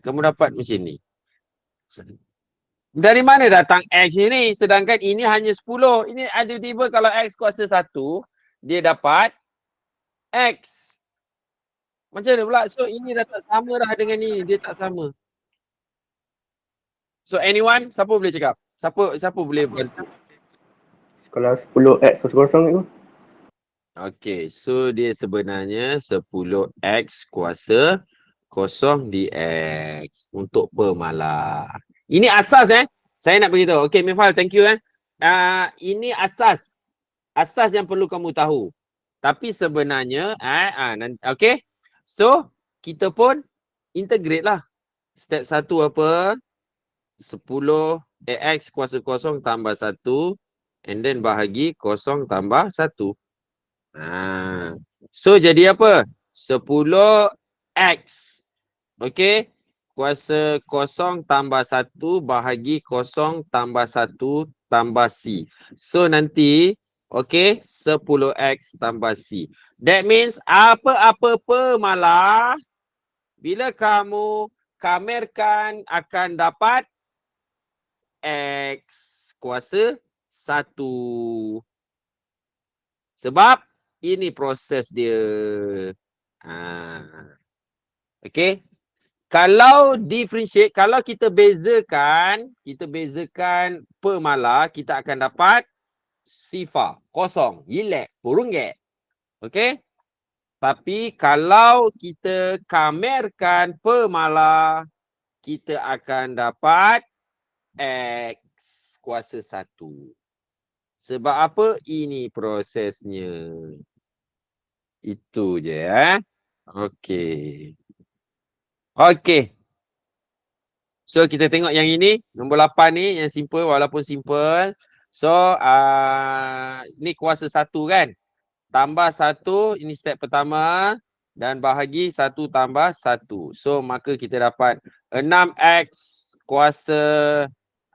Kamu dapat macam ni. Dari mana datang X ni? Sedangkan ini hanya 10. Ini tiba-tiba kalau X kuasa 1, dia dapat X. Macam mana pula? So, ini dah tak sama dah dengan ni. Dia tak sama. So, anyone? Siapa boleh cakap? Siapa boleh bantu? Kalau 10X kosong itu. Okey. So, dia sebenarnya 10X kuasa 0 dx untuk pemalas. Ini asas Saya nak beritahu. Okey, Mifal, thank you ini asas. Asas yang perlu kamu tahu. Tapi sebenarnya okey. So, kita pun integrate lah. Step 1 apa? 10 X kuasa 0 tambah 1 and then bahagi 0 tambah 1. So, jadi apa? 10X. Okey. Kuasa 0 tambah 1 bahagi 0 tambah 1 tambah C. So, nanti okey, 10X tambah C. That means apa-apa pemalas bila kamu kamerkan akan dapat X kuasa 1. Sebab ini proses dia. Okey. Kalau differentiate, kalau kita bezakan pemalas, kita akan dapat sifar, kosong, yilek, purunggek. Okey? Tapi kalau kita kamerkan pemalas, kita akan dapat X kuasa 1. Sebab apa? Ini prosesnya. Itu je Okey. Okey. So kita tengok yang ini, nombor 8 ni yang simple walaupun simple. So ni kuasa 1 kan. Tambah 1, ini step pertama dan bahagi 1 tambah 1. So maka kita dapat 6X kuasa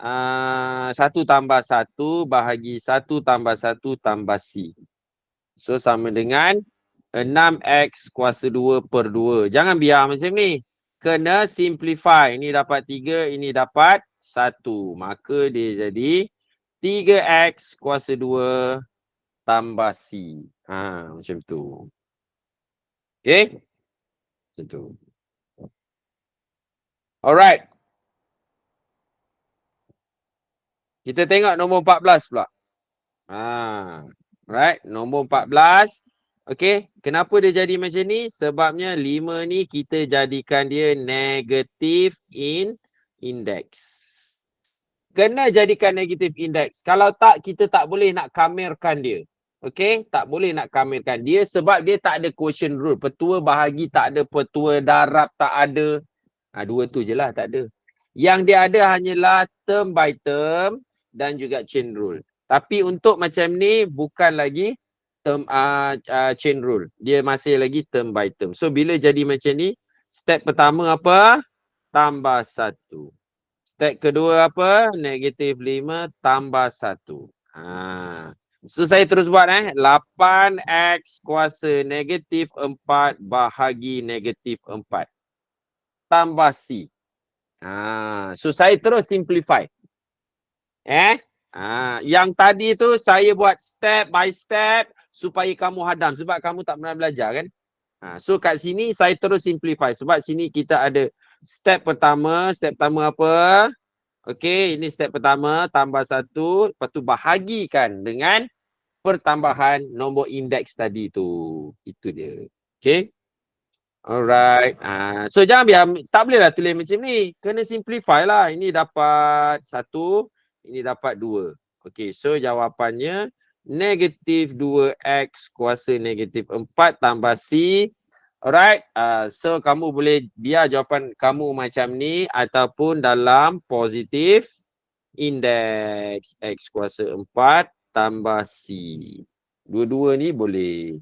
1 tambah 1 bahagi 1 tambah 1 tambah C. So sama dengan 6X kuasa 2 per 2. Jangan biar macam ni. Kena simplify. Ini dapat 3, ini dapat 1. Maka dia jadi 3X kuasa 2 tambah C. Macam tu. Okay? Macam tu. Alright. Kita tengok nombor 14 pula. Right. Nombor 14. Okay. Kenapa dia jadi macam ni? Sebabnya 5 ni kita jadikan dia negative index. Kena jadikan negative index. Kalau tak, kita tak boleh nak kamerkan dia. Okay. Tak boleh nak kamerkan dia sebab dia tak ada quotient rule. Petua bahagi tak ada, petua darab tak ada. Dua tu je lah, tak ada. Yang dia ada hanyalah term by term dan juga chain rule. Tapi untuk macam ni bukan lagi term chain rule. Dia masih lagi term by term. So bila jadi macam ni, step pertama apa? Tambah 1. Step kedua apa? Negatif 5 tambah 1. So saya terus buat 8X kuasa negatif 4 bahagi negatif 4. Tambah C. So saya terus simplify. Yang tadi tu saya buat step by step supaya kamu hadam sebab kamu tak pernah belajar kan. So kat sini saya terus simplify sebab sini kita ada step pertama apa? Okey, ini step pertama tambah 1, lepas tu bahagikan dengan pertambahan nombor indeks tadi tu. Itu dia. Okey. Alright. So jangan biar, tak bolehlah tulis macam ni. Kena simplify lah. Ini dapat 1, ini dapat 2. Okey, so jawapannya negatif 2X kuasa negatif 4 tambah C. Alright. So kamu boleh biar jawapan kamu macam ni ataupun dalam positif indeks X kuasa 4 tambah C. Dua-dua ni boleh.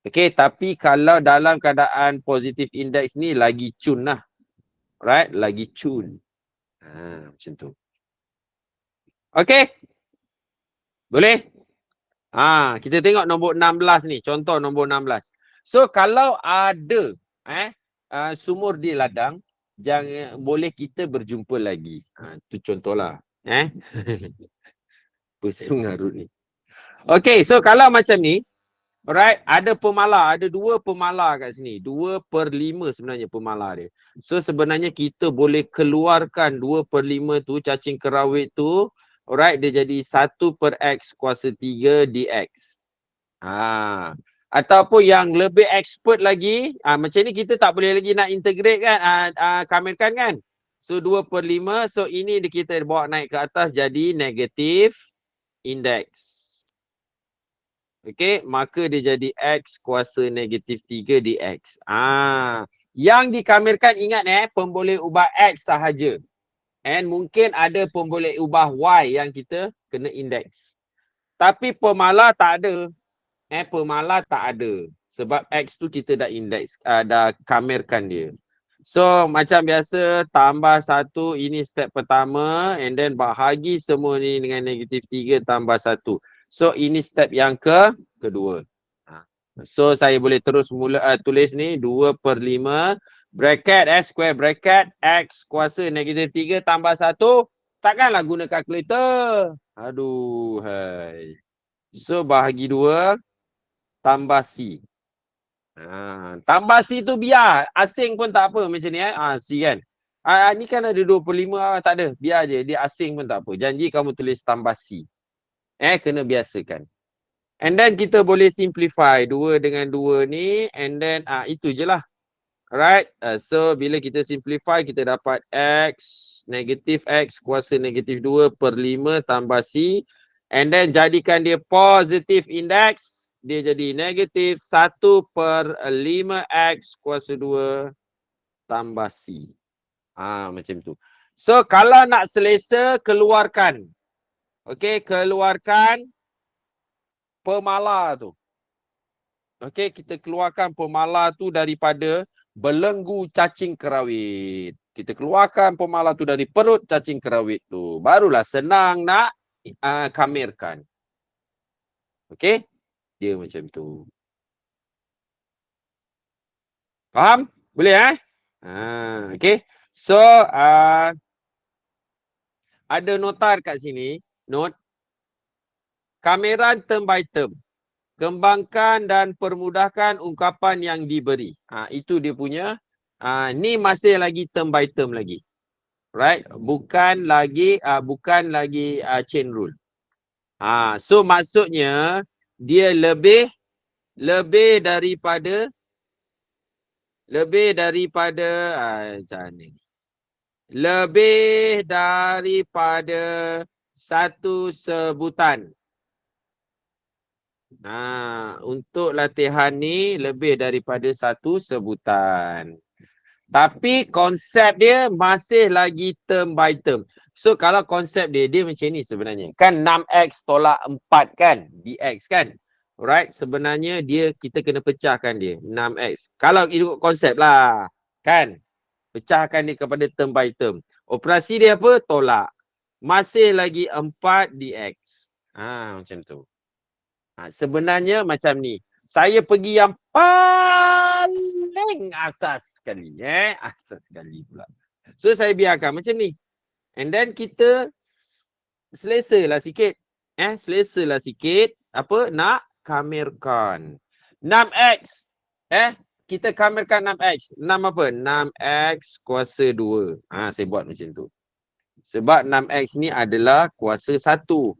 Okey, tapi kalau dalam keadaan positif indeks ni lagi cun lah. Right? Lagi cun. Macam tu. Okey? Boleh? Kita tengok nombor 16 ni. Contoh nombor 16. So kalau ada sumur di ladang, jangan boleh kita berjumpa lagi. Tu contohlah. Apa saya mengarut ni. Okey, so kalau macam ni, alright, ada pemalar, ada 2 pemalar kat sini. 2/5 sebenarnya pemalar dia. So sebenarnya kita boleh keluarkan 2/5 tu, cacing kerawit tu, alright, dia jadi 1/x kuasa 3 dx. Ataupun yang lebih expert lagi, macam ni kita tak boleh lagi nak integrate kan, kamirkan kan. So 2/5, so ini kita bawa naik ke atas jadi negatif index. Okey, maka dia jadi x kuasa negatif 3 dx. Yang dikamirkan ingat pemboleh ubah x sahaja. And mungkin ada pemboleh ubah y yang kita kena indeks. Tapi pemalar tak ada. Pemalar tak ada. Sebab x tu kita dah indeks, dah kamirkan dia. So macam biasa tambah 1, ini step pertama, and then bahagi semua ni dengan negatif 3 tambah 1. So ini step yang kedua. So saya boleh terus tulis ni 2/5 bracket square bracket x kuasa negatif 3 tambah 1. Takkanlah guna kalkulator. Aduh hai. So bahagi 2 tambah C. Tambah C tu biar. Asing pun tak apa macam ni C kan. Ni kan ada 2/5 tak ada. Biar je. Dia asing pun tak apa. Janji kamu tulis tambah C. Kena biasakan. And then kita boleh simplify 2 dengan 2 ni. And then itu je lah. Alright. So bila kita simplify kita dapat x negatif x kuasa negatif 2/5 tambah C. And then jadikan dia positive index. Dia jadi negatif 1/5x kuasa 2 tambah C. Macam tu. So kalau nak selesa, keluarkan. Okey, keluarkan pemalar tu. Okey, kita keluarkan pemalar tu daripada belenggu cacing kerawit. Kita keluarkan pemalar tu dari perut cacing kerawit tu. Barulah senang nak kamirkan. Okey? Dia macam tu. Faham? Boleh okey. So ada notar kat sini. Note. Kamiran term by term. Kembangkan dan permudahkan ungkapan yang diberi. Itu dia punya. Ni masih lagi term by term lagi. Right? Bukan lagi chain rule. So maksudnya dia lebih daripada macam ni. Lebih daripada satu sebutan. Untuk latihan ni lebih daripada satu sebutan. Tapi konsep dia masih lagi term by term. So kalau konsep dia macam ni sebenarnya. Kan 6x tolak 4 kan? dx kan? Alright, sebenarnya kita kena pecahkan dia 6x. Kalau ikut konsep lah, kan? Pecahkan dia kepada term by term. Operasi dia apa? Tolak. Masih lagi 4 dx. Macam tu. Sebenarnya macam ni. Saya pergi yang paling asas sekali. Asas sekali pula. So saya biarkan macam ni. And then kita selesalah sikit. Selesalah sikit. Apa? Nak kamirkan 6x. Kita kamirkan 6x. 6 apa? 6x kuasa 2. Saya buat macam tu. Sebab 6x ni adalah kuasa 1.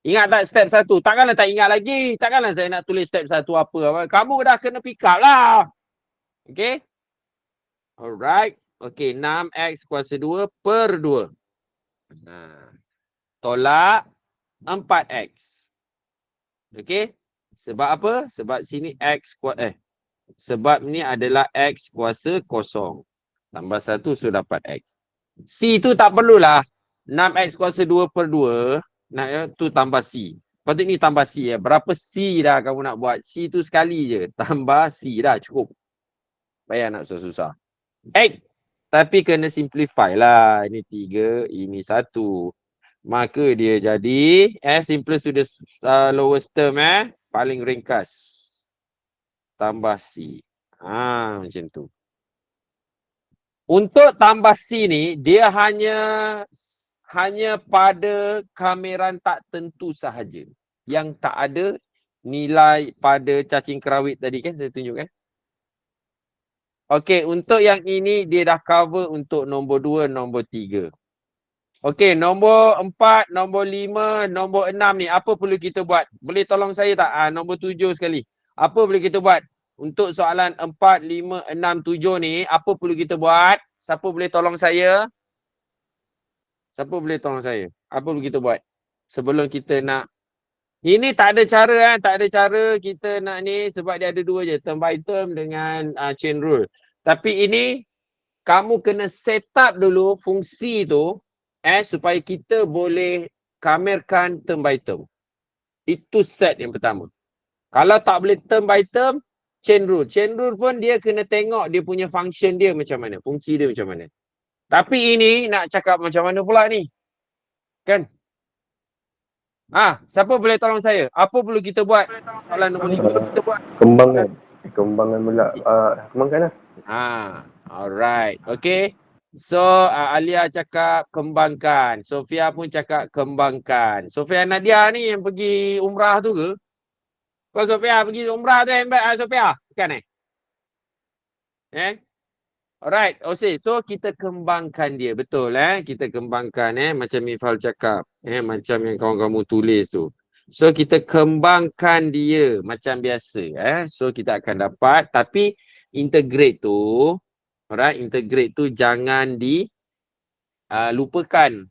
Ingat tak step 1? Takkanlah tak ingat lagi. Takkanlah saya nak tulis step 1 apa. Kamu dah kena pick up lah. Okay. Alright. Okay. 6x kuasa 2/2. Tolak 4x. Okey. Sebab apa? Sebab sini x kuasa sebab ni adalah x kuasa kosong. Tambah 1 sudah dapat x. C tu tak perlulah. 6x kuasa 2/2. Tu tambah C. Patut ni tambah C. Berapa C dah kamu nak buat? C tu sekali je. Tambah C dah cukup. Payah nak susah-susah. X. Tapi kena simplify lah. Ini 3, ini 1. Maka dia jadi simplest to the lowest term paling ringkas. Tambah C. Macam tu. Untuk tambah C ni dia hanya pada kameran tak tentu sahaja. Yang tak ada nilai pada cacing kerawit tadi kan saya tunjukkan. Okey, untuk yang ini dia dah cover untuk nombor 2, nombor 3. Okey, nombor 4, nombor 5, nombor 6 ni apa perlu kita buat? Boleh tolong saya tak? Nombor 7 sekali. Apa boleh kita buat? Untuk soalan 4, 5, 6, 7 ni apa perlu kita buat? Siapa boleh tolong saya? Siapa boleh tolong saya? Apa perlu kita buat? Sebelum kita nak ini tak ada cara tak ada cara kita nak ni sebab dia ada dua je, term by term dengan chain rule. Tapi ini kamu kena set up dulu fungsi tu supaya kita boleh kamerkan term by term. Itu set yang pertama. Kalau tak boleh term by term, chain rule. Chain rule pun dia kena tengok dia punya function dia macam mana, fungsi dia macam mana. Tapi ini nak cakap macam mana pula ni? Kan? Siapa boleh tolong saya? Apa perlu kita buat? Soalan nombor 5 kita buat. Kembangkan. Kembangkan pula. Kembangkan lah. Alright. Okay. So, Alia cakap kembangkan. Sofia pun cakap kembangkan. Sofia Nadia ni yang pergi umrah tu ke? Kau Sofia pergi umrah tu hebat Sofia? Bukan Alright. So kita kembangkan dia. Betul kita kembangkan macam Mifal cakap. Macam yang kawan-kamu tulis tu. So kita kembangkan dia macam biasa. So kita akan dapat. Tapi integrate tu. Alright. Integrate tu jangan lupakan.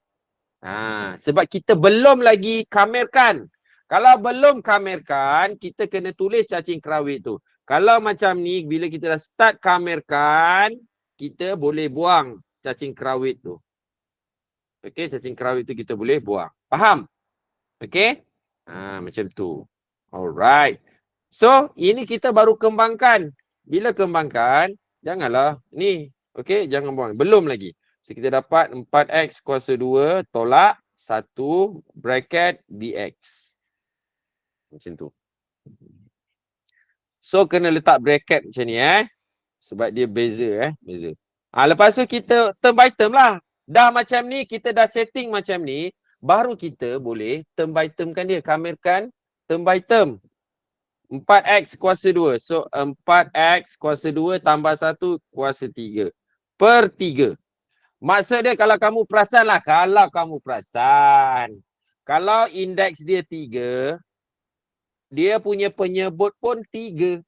Sebab kita belum lagi kamerkan. Kalau belum kamerkan, kita kena tulis cacing kerawit tu. Kalau macam ni, bila kita dah start kamerkan, kita boleh buang cacing kerawit tu. Okey, cacing kerawit tu kita boleh buang. Faham? Okey? Macam tu. Alright. So, ini kita baru kembangkan. Bila kembangkan, janganlah ni. Okey, jangan buang. Belum lagi. So, kita dapat 4x kuasa 2 tolak 1 bracket dx. Macam tu. So, kena letak bracket macam ni sebab dia beza beza. Lepas tu kita term by term lah. Dah macam ni, kita dah setting macam ni, baru kita boleh term by term kan dia, kamerkan term by term. 4x kuasa 2. So 4x kuasa 2 tambah 1 kuasa 3 per 3. Maksud dia kalau kamu perasan lah, kalau indeks dia 3, dia punya penyebut pun 3.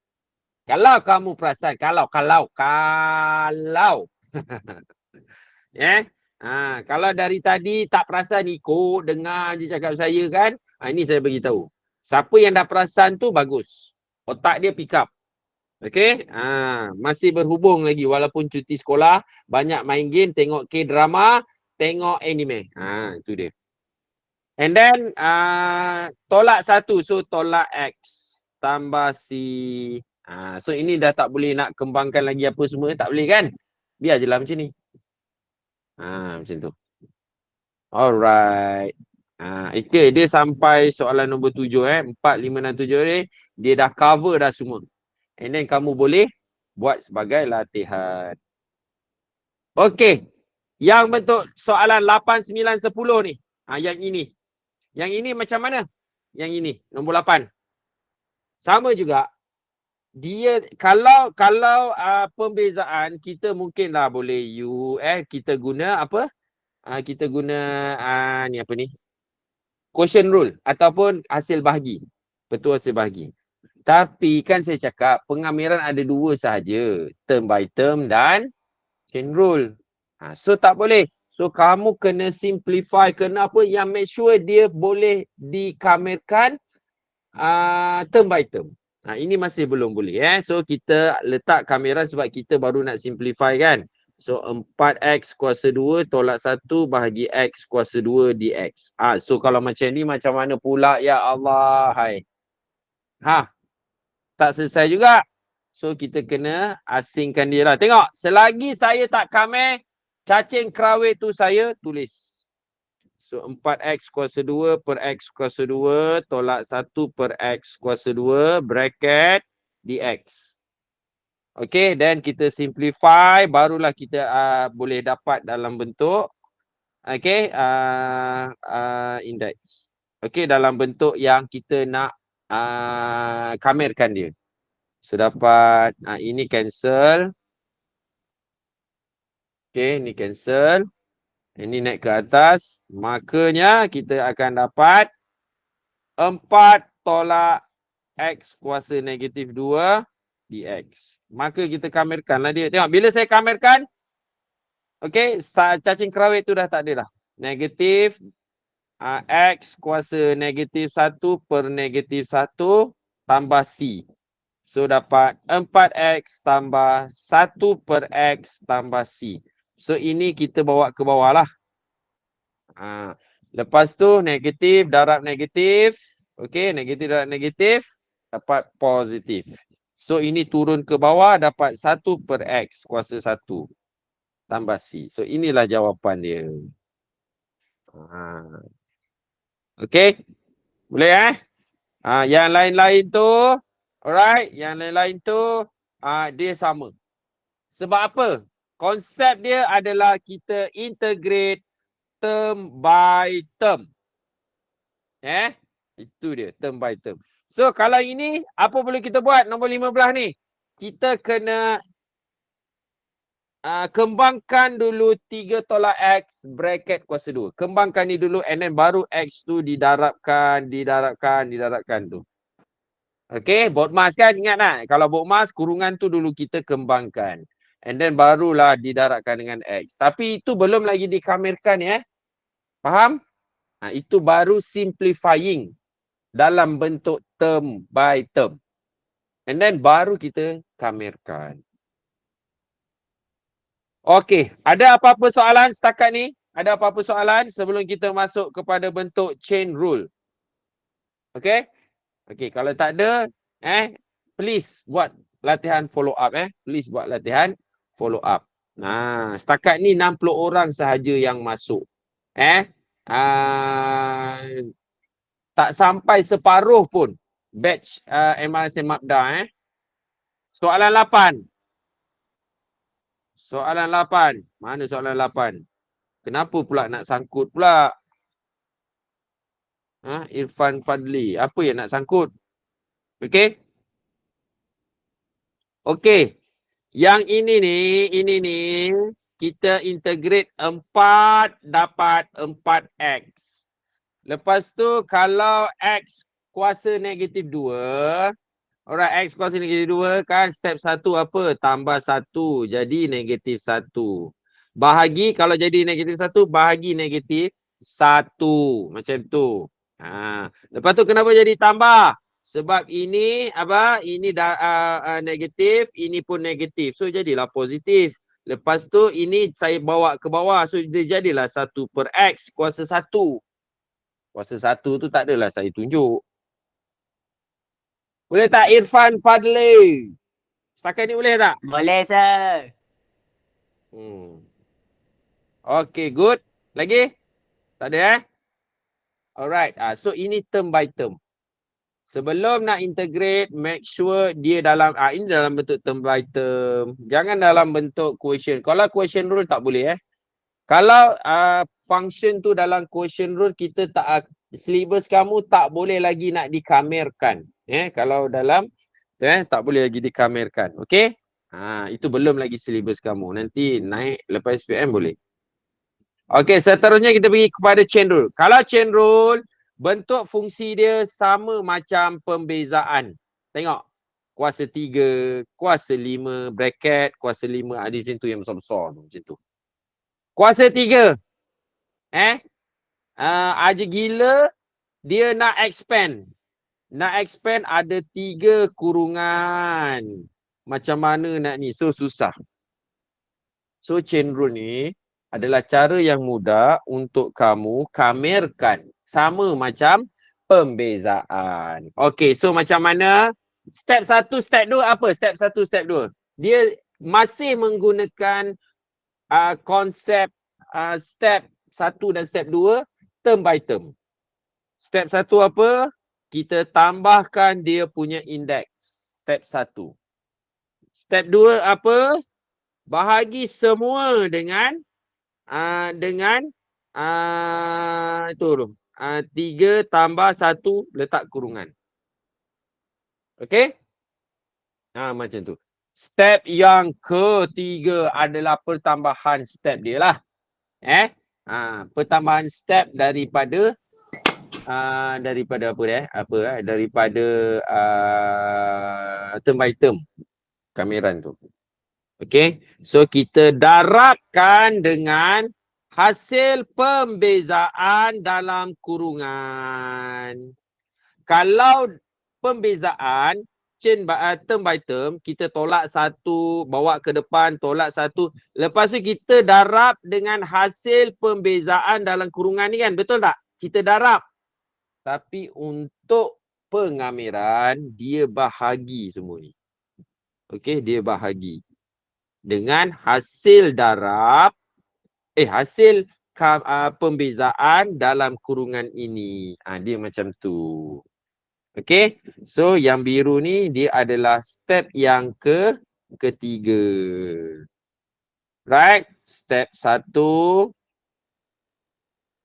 Kalau kamu perasan, kalau. Kalau dari tadi tak perasan ikut, dengar je cakap saya kan. Ini saya bagi tahu. Siapa yang dah perasan tu bagus. Otak dia pick up. Okey? Masih berhubung lagi walaupun cuti sekolah, banyak main game, tengok K-drama, tengok anime. Itu dia. And then tolak 1, so tolak X tambah C. So ini dah tak boleh nak kembangkan lagi apa semua, tak boleh kan? Biar je lah macam ni. Macam tu. Alright. Okay, dia sampai soalan nombor 7 4, 5 dan 7 ni, dia dah cover dah semua. And then kamu boleh buat sebagai latihan. Okay. Yang bentuk soalan 8, 9, 10 ni. Yang ini. Yang ini macam mana? Yang ini, nombor 8. Sama juga. Dia kalau pembezaan kita mungkinlah boleh kita guna apa? Kita guna ni apa ni? Quotient rule ataupun hasil bahagi. Betul, hasil bahagi. Tapi kan saya cakap pengamiran ada 2 sahaja, term by term dan chain rule. So tak boleh. So kamu kena simplify, kena apa yang make sure dia boleh dikamerkan term by term. Ini masih belum boleh So kita letak kamera sebab kita baru nak simplify kan. So 4x kuasa 2 tolak 1 bahagi x kuasa 2 dx. So kalau macam ni macam mana pula ya Allah. Tak selesai juga. So kita kena asingkan dia lah. Tengok, selagi saya tak kamer, cacing kerawit tu saya tulis. So 4x kuasa 2 per x kuasa 2 tolak 1 per x kuasa 2 bracket dx. Okay, then kita simplify, barulah kita boleh dapat dalam bentuk index. Okay, dalam bentuk yang kita nak kamerkan dia. So dapat ini cancel. Okay, ni cancel. Ini naik ke atas. Makanya kita akan dapat 4 tolak x kuasa negatif 2 dx. Maka kita kamerkanlah dia. Tengok, bila saya kamerkan, okay, cacing kerawit tu dah tak ada dah. Negatif x kuasa negatif 1 per negatif 1 tambah c. So dapat 4x tambah 1 per x tambah c. So ini kita bawa ke bawah lah. Lepas tu negatif darab negatif. Okay, negatif darab negatif dapat positif. So ini turun ke bawah dapat 1 per x kuasa 1 tambah c. So inilah jawapan dia. Okay, boleh yang lain-lain tu, alright, yang lain-lain tu dia sama. Sebab apa? Konsep dia adalah kita integrate term by term. Itu dia, term by term. So kalau ini, apa boleh kita buat nombor 15 ni? Kita kena kembangkan dulu 3 tolak x bracket kuasa 2. Kembangkan ni dulu and then baru x tu didarabkan tu. Okay, BODMAS kan, ingat tak? Kalau BODMAS, kurungan tu dulu kita kembangkan. And then barulah didarabkan dengan x. Tapi itu belum lagi dikamerkan ya. Faham? Itu baru simplifying dalam bentuk term by term. And then baru kita kamerkan. Okey, ada apa-apa soalan setakat ni? Ada apa-apa soalan sebelum kita masuk kepada bentuk chain rule? Okey? Okey, kalau tak ada, please buat latihan follow up Please buat latihan follow up. Nah, setakat ni 60 orang sahaja yang masuk. Tak sampai separuh pun batch MRSM Mapda. Soalan 8. Soalan 8. Mana soalan 8? Kenapa pula nak sangkut pula? Irfan Fadli. Apa yang nak sangkut? Okey? Okey. Yang ini ni, kita integrate 4 dapat 4x. Lepas tu kalau x kuasa negatif 2, alright, x kuasa negatif 2 kan step 1 apa? Tambah 1 jadi negatif 1. Bahagi, kalau jadi negatif 1, bahagi negatif 1. Macam tu. Lepas tu kenapa jadi tambah? Sebab ini apa? Ini negatif, ini pun negatif. So jadilah positif. Lepas tu ini saya bawa ke bawah. So dia jadilah 1 per x kuasa 1. Kuasa 1 tu tak adalah saya tunjuk. Boleh tak Irfan Fadli? Setakat ni boleh tak? Boleh, sir. Okay, good. Lagi? Tak ada Alright. So ini term by term. Sebelum nak integrate, make sure dia dalam, ini dalam bentuk term by term. Jangan dalam bentuk quotient. Kalau quotient rule tak boleh Kalau function tu dalam quotient rule, kita tak, syllabus kamu tak boleh lagi nak dikamerkan. Kalau dalam, tak boleh lagi dikamerkan. Okay? Itu belum lagi syllabus kamu. Nanti naik lepas SPM boleh. Okay, seterusnya kita pergi kepada chain rule. Kalau chain rule, bentuk fungsi dia sama macam pembezaan. Tengok. Kuasa 3, kuasa 5, bracket, kuasa 5. Ada macam tu yang besar-besar tu. Macam tu. Kuasa 3. Aja gila. Dia nak expand. Nak expand ada 3 kurungan. Macam mana nak ni? So, susah. So, chain rule ni adalah cara yang mudah untuk kamu kamerkan. Sama macam pembezaan. Okey, so macam mana? Step 1, step 2 apa? Step 1, step 2. Dia masih menggunakan konsep step 1 dan step 2 term by term. Step 1 apa? Kita tambahkan dia punya indeks. Step 1. Step 2 apa? Bahagi semua dengan itu tu. 3 tambah 1 letak kurungan. Okey? Macam tu. Step yang ketiga adalah pertambahan step dia lah. Pertambahan step daripada apa dia? Daripada term by term kameran tu. Okey. So kita darabkan dengan hasil pembezaan dalam kurungan. Kalau pembezaan term by term, kita tolak satu, bawa ke depan, tolak satu. Lepas tu kita darab dengan hasil pembezaan dalam kurungan ni kan. Betul tak? Kita darab. Tapi untuk pengameran, dia bahagi semua ni. Okey, dia bahagi. Dengan hasil darab, hasil pembezaan dalam kurungan ini. Dia macam tu. Okey, so yang biru ni dia adalah step yang ketiga. Right, step 1,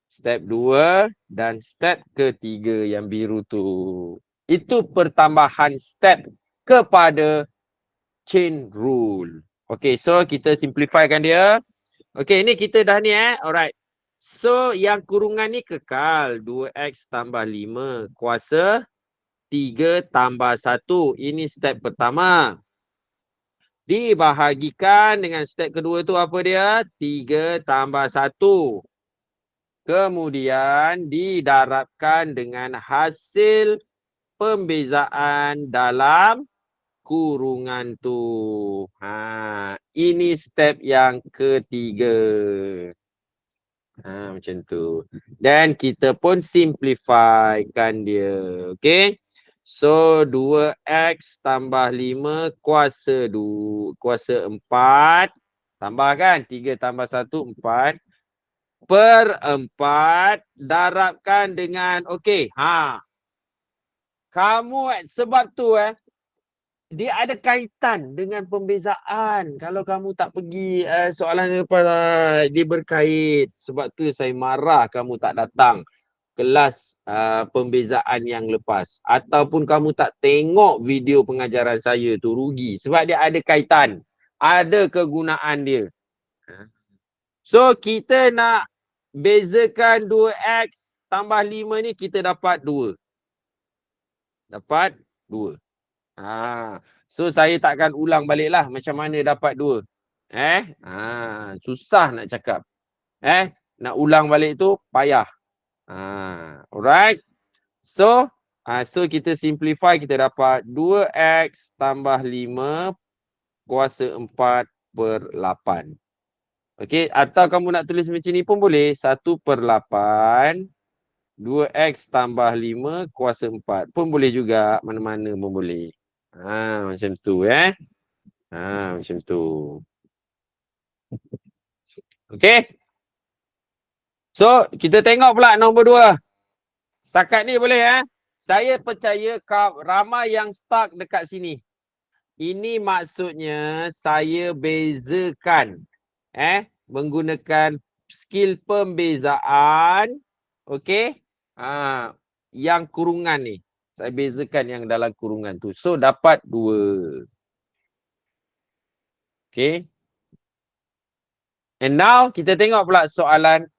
step 2 dan step ketiga yang biru tu. Itu pertambahan step kepada chain rule. Okey, so kita simplifykan dia. Okey, ni kita dah ni alright. So yang kurungan ni kekal 2x tambah 5 kuasa 3 tambah 1. Ini step pertama. Dibahagikan dengan step kedua tu apa dia? 3 tambah 1. Kemudian didarabkan dengan hasil pembezaan dalam kurungan tu. Ini step yang ketiga. Macam tu. Dan kita pun simplifykan dia. Okay. So 2x tambah 5 kuasa 4. Tambahkan 3 tambah 1 4. Per 4 darabkan dengan kamu sebab tu dia ada kaitan dengan pembezaan. Kalau kamu tak pergi soalan lepas dia berkait. Sebab tu saya marah kamu tak datang kelas pembezaan yang lepas. Ataupun kamu tak tengok video pengajaran saya tu, rugi. Sebab dia ada kaitan. Ada kegunaan dia. So kita nak bezakan 2x tambah 5 ni kita dapat 2. Dapat 2. So saya takkan ulang balik lah macam mana dapat 2. Susah nak cakap. Nak ulang balik tu payah. Alright. So kita simplify, kita dapat 2x tambah 5 kuasa 4 per 8. Okey, atau kamu nak tulis macam ni pun boleh. 1 per 8 2x tambah 5 kuasa 4 pun boleh juga. Mana-mana pun boleh. Macam tu macam tu. Okey. So, kita tengok pula nombor 2. Setakat ni boleh Saya percaya ramai yang stuck dekat sini. Ini maksudnya saya bezakan menggunakan skill pembezaan. Okey. Yang kurungan ni. Saya bezakan yang dalam kurungan tu. So, dapat 2. Okay. And now, kita tengok pula soalan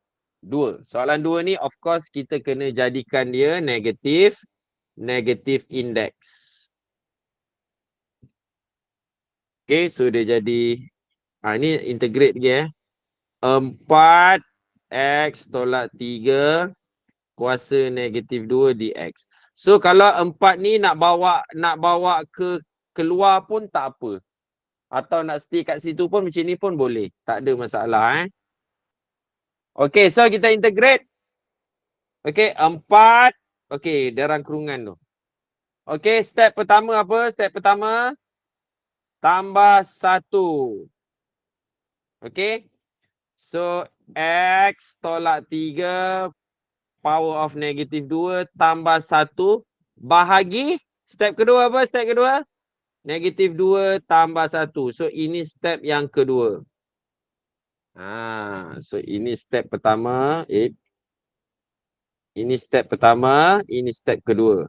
2. Soalan 2 ni, of course, kita kena jadikan dia negative index. Okay, so dia jadi, ni integrate lagi 4x tolak 3 kuasa negatif 2 dx. So kalau 4 ni nak bawa ke keluar pun tak apa. Atau nak stay kat situ pun macam ni pun boleh. Tak ada masalah Okay, so kita integrate. Okay, 4. Okay, dalam kurungan tu. Okay, step pertama apa? Step pertama tambah 1. Okay. So, x tolak 3 power of negatif 2 tambah 1 bahagi step kedua apa? Step kedua? Negatif 2 tambah 1. So ini step yang kedua. So ini step pertama. Ini step pertama, ini step kedua.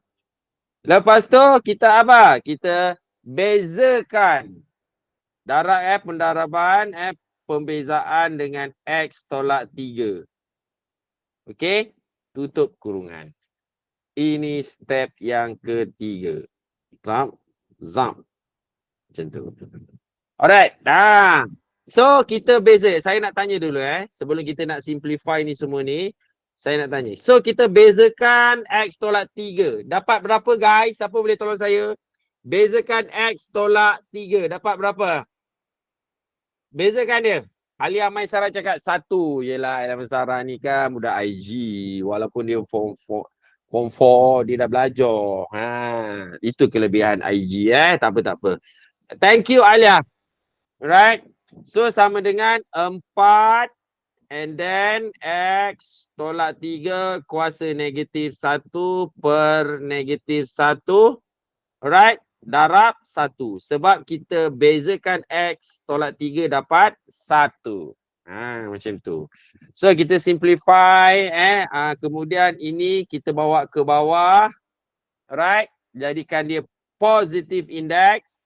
Lepas tu kita apa? Kita bezakan darab pendaraban pembezaan dengan X tolak 3. Okey? Tutup kurungan. Ini step yang ketiga. Zam. Macam tu. Alright. So kita beza. Saya nak tanya dulu sebelum kita nak simplify ni semua ni. Saya nak tanya. So kita bezakan X tolak 3. Dapat berapa guys? Siapa boleh tolong saya? Bezakan X tolak 3. Dapat berapa? Bezakan dia. Alia Maisara cakap 1. Yelah Alia Maisara ni kan budak IG. Walaupun dia form 4 dia dah belajar. Itu kelebihan IG Tak apa. Thank you Alia. Right. So sama dengan 4 and then X tolak 3 kuasa negatif 1 per negatif 1. Alright. Darab 1. Sebab kita bezakan X tolak 3 dapat 1. Macam tu. So kita simplify. Kemudian ini kita bawa ke bawah. Alright. Jadikan dia positive index.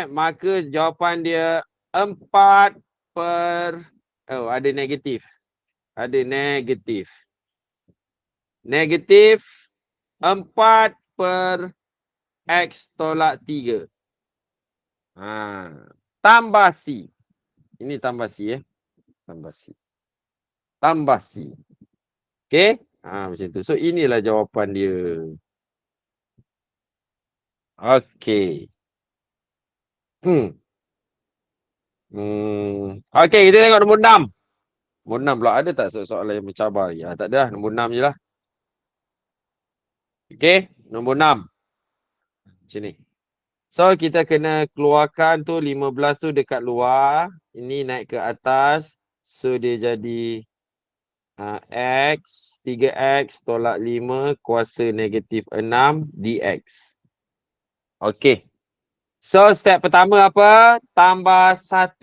Maka jawapan dia 4 per... Oh, ada negatif. Ada negatif. Negatif 4 per X tolak 3. Tambah C. Ini tambah C Tambah C. Tambah C. Okey? Macam tu. So inilah jawapan dia. Okey. Okey, kita tengok nombor 6. Nombor 6 pula ada tak soalan yang mencabar? Ya, tak ada lah. Nombor 6 je lah. Okey, nombor 6. Macam ni. So kita kena keluarkan tu 15 tu dekat luar. Ini naik ke atas. So dia jadi X 3X tolak 5 kuasa negatif 6 dx. Okey. So step pertama apa? Tambah 1.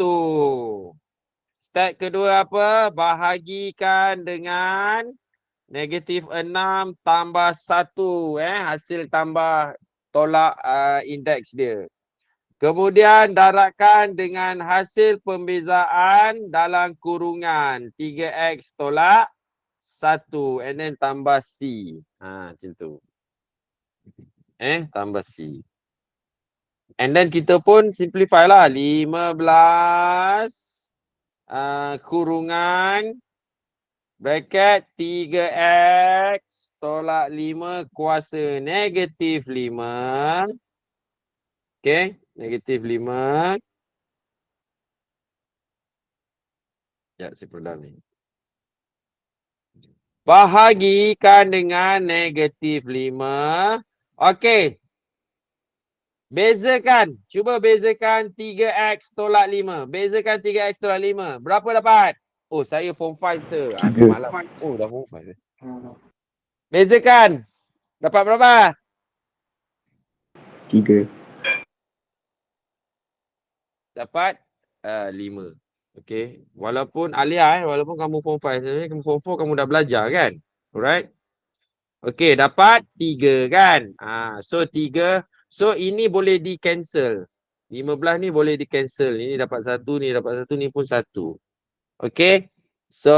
Step kedua apa? Bahagikan dengan negatif 6 tambah 1. Hasil tambah tolak indeks dia. Kemudian darabkan dengan hasil pembezaan dalam kurungan 3X tolak 1 and then tambah C. Macam tu. Tambah C. And then kita pun simplify lah. 15 kurungan bracket 3X tolak 5 kuasa negatif 5. Okay. Negatif 5. Ya, saya perdalam ni. Bahagikan dengan negatif 5. Okey. Bezakan. Cuba bezakan 3X tolak 5. Bezakan 3X tolak 5. Berapa dapat? Oh, saya form 5 sir. Malam. Oh, dah form 5. Bezakan. Dapat berapa? 3. Dapat 5. Okey. Walaupun Alia walaupun kamu form 5, sebenarnya kamu form 4 kamu dah belajar kan? Alright. Okey, dapat 3 kan? So 3. So ini boleh di cancel. 15 ni boleh di cancel. Ini dapat 1, ni dapat 1, ni pun 1. Okey. So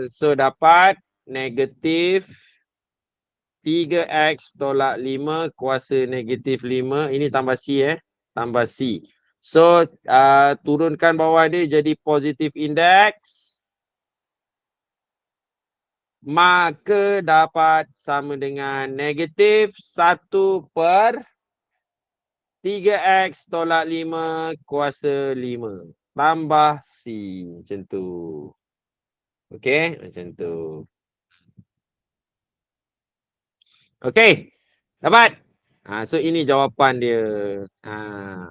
so dapat negatif 3X tolak 5 kuasa negatif 5. Ini tambah C tambah C. So turunkan bawah dia jadi positive index. Maka dapat sama dengan negatif 1 per 3X tolak 5 kuasa 5. Tambah C. Macam tu. Okey, macam tu. Okey, dapat. So ini jawapan dia.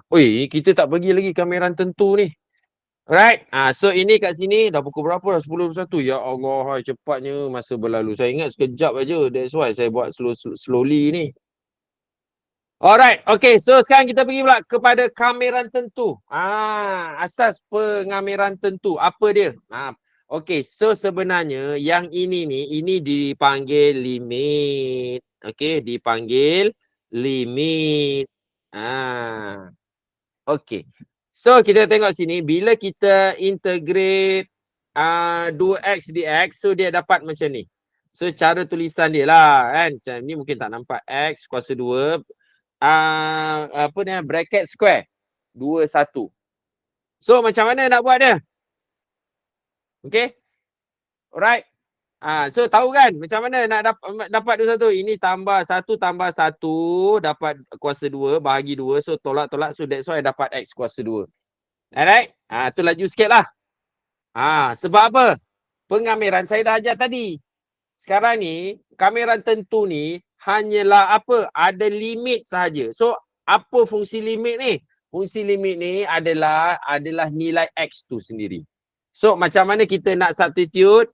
Oi, kita tak bagi lagi kameran tentu ni. Alright. So ini kat sini dah pukul berapa dah? 10.21. Ya Allah, hai, cepatnya masa berlalu. Saya ingat sekejap aja. That's why saya buat slowly ni. Alright. Okay. So sekarang kita pergi pula kepada kameran tentu. Asas pengameran tentu. Apa dia? Okay. So sebenarnya yang ini ni, ini dipanggil limit. Okay. Dipanggil limit. Okay. So kita tengok sini, bila kita integrate 2x dx, so dia dapat macam ni. So cara tulisan dia lah kan. Macam ni mungkin tak nampak. X kuasa 2 apa ni, bracket square 2 1. So macam mana nak buat dia? Okay. Alright. So tahu kan macam mana nak dapat 21. Ini tambah 1 tambah 1 dapat kuasa 2 bahagi 2. So tolak-tolak. So that's why dapat x kuasa 2. Alright. Tu laju sikit lah. Sebab apa? Pengameran saya dah ajar tadi. Sekarang ni, kameran tentu ni hanyalah apa? Ada limit sahaja. So, apa fungsi limit ni? Fungsi limit ni adalah nilai x tu sendiri. So, macam mana kita nak substitute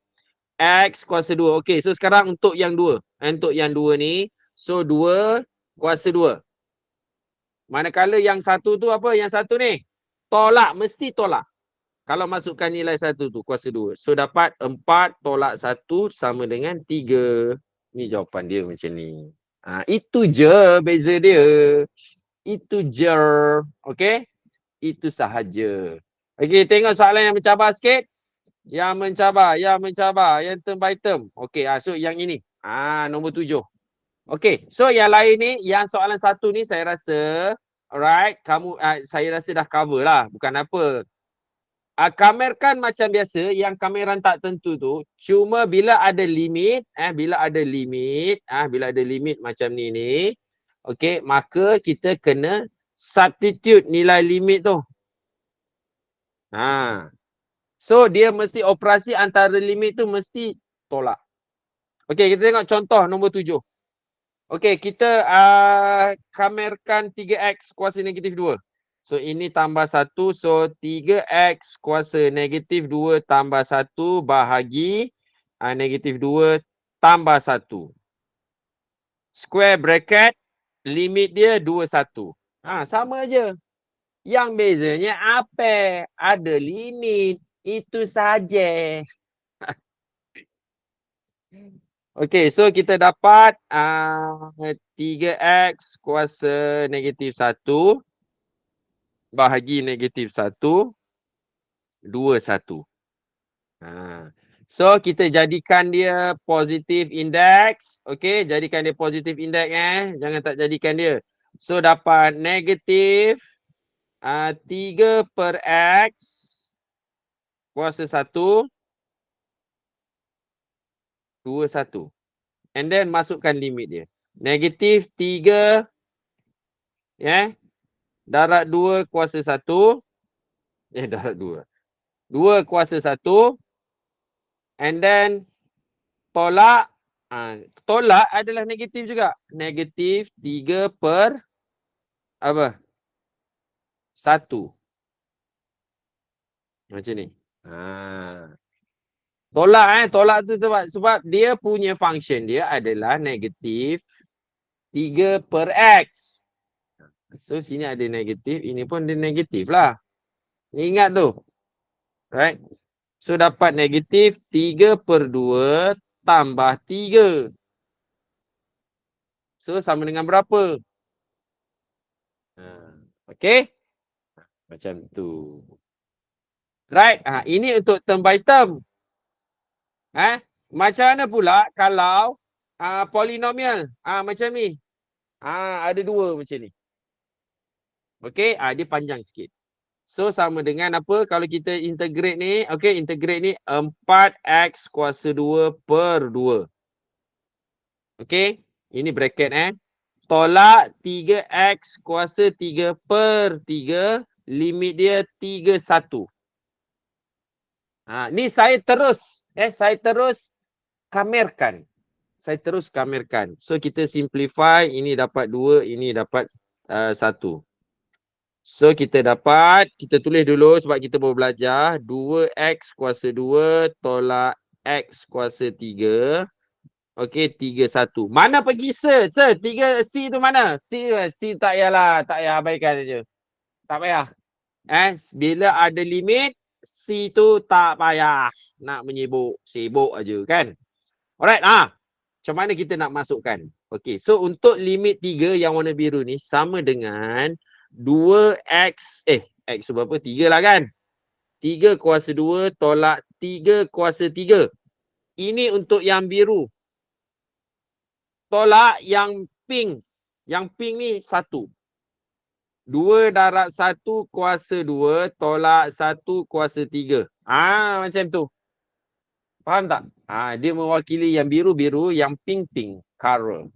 x kuasa 2. Okey, so sekarang untuk yang 2. Untuk yang 2 ni, so 2 kuasa 2. Manakala yang satu tu apa? Yang satu ni tolak, mesti tolak. Kalau masukkan nilai 1 tu kuasa 2. So dapat 4 tolak 1 sama dengan 3. Ni jawapan dia macam ni. Itu je beza dia. Itu je. Okey? Itu sahaja. Okey, tengok soalan yang mencabar sikit. Yang mencabar, yang term by term. Okey, so yang ini. Nombor 7. Okey, so yang lain ni, yang soalan 1 ni saya rasa, alright, saya rasa dah cover lah. Bukan apa. Kamerkan macam biasa, yang kameran tak tentu tu, cuma bila ada limit, bila ada limit macam ni, okey, maka kita kena substitute nilai limit tu. So dia mesti operasi antara limit tu mesti tolak. Okey, kita tengok contoh nombor 7. Okey, kita kamerkan 3x kuasa negatif 2. So ini tambah 1, so 3x kuasa negatif 2 tambah 1 bahagi negatif 2 tambah 1. Square bracket, limit dia 2, 1. Sama je. Yang bezanya apa? Ada limit. Itu saja. Okey, so kita dapat 3x kuasa negatif 1 bahagi negatif 1, 2, 1. So kita jadikan dia positif indeks. Okey, jadikan dia positif indeks Jangan tak jadikan dia. So dapat negatif 3 per x kuasa 1, 2, 1. And then masukkan limit dia. Negatif 3 darab 2 kuasa 1. Darab 2. 2 kuasa 1. And then tolak. Tolak adalah negatif juga. Negatif 3 per apa? 1. Macam ni. Tolak tu sebab dia punya function dia adalah negatif 3 per x. So sini ada negatif, ini pun ada negatif lah. Ingat tu. Right? So dapat negatif 3 per 2 tambah 3. So sama dengan berapa? Okay? Macam tu. Right? Ini untuk term by term. Macam mana pula kalau polinomial? Macam ni. Ada 2 macam ni. Okay? Dia panjang sikit. So sama dengan apa? Kalau kita integrate ni. Okay, integrate ni 4x kuasa 2 per 2. Okay? Ini bracket Tolak 3x kuasa 3 per 3. Limit dia 3, 1. Ni saya terus kamerkan. So kita simplify, ini dapat 2, ini dapat 1. So kita dapat, kita tulis dulu sebab kita baru belajar. 2x kuasa 2 tolak x kuasa 3. Okey, 3, 1. Mana pergi sir? Sir, 3 C tu mana? C tak payahlah. Tak payah abaikan saja. Tak payah. Bila ada limit, C tu tak payah nak menyibuk. Sibuk aja kan? Alright, macam mana kita nak masukkan? Okey, so untuk limit 3 yang warna biru ni sama dengan 2x, x tu berapa? 3 lah kan? 3 kuasa 2 tolak 3 kuasa 3. Ini untuk yang biru. Tolak yang pink. Yang pink ni 1. 2 darab 1 kuasa 2 tolak 1 kuasa 3. Macam tu. Faham tak? Dia mewakili yang biru-biru, yang pink-pink. Color.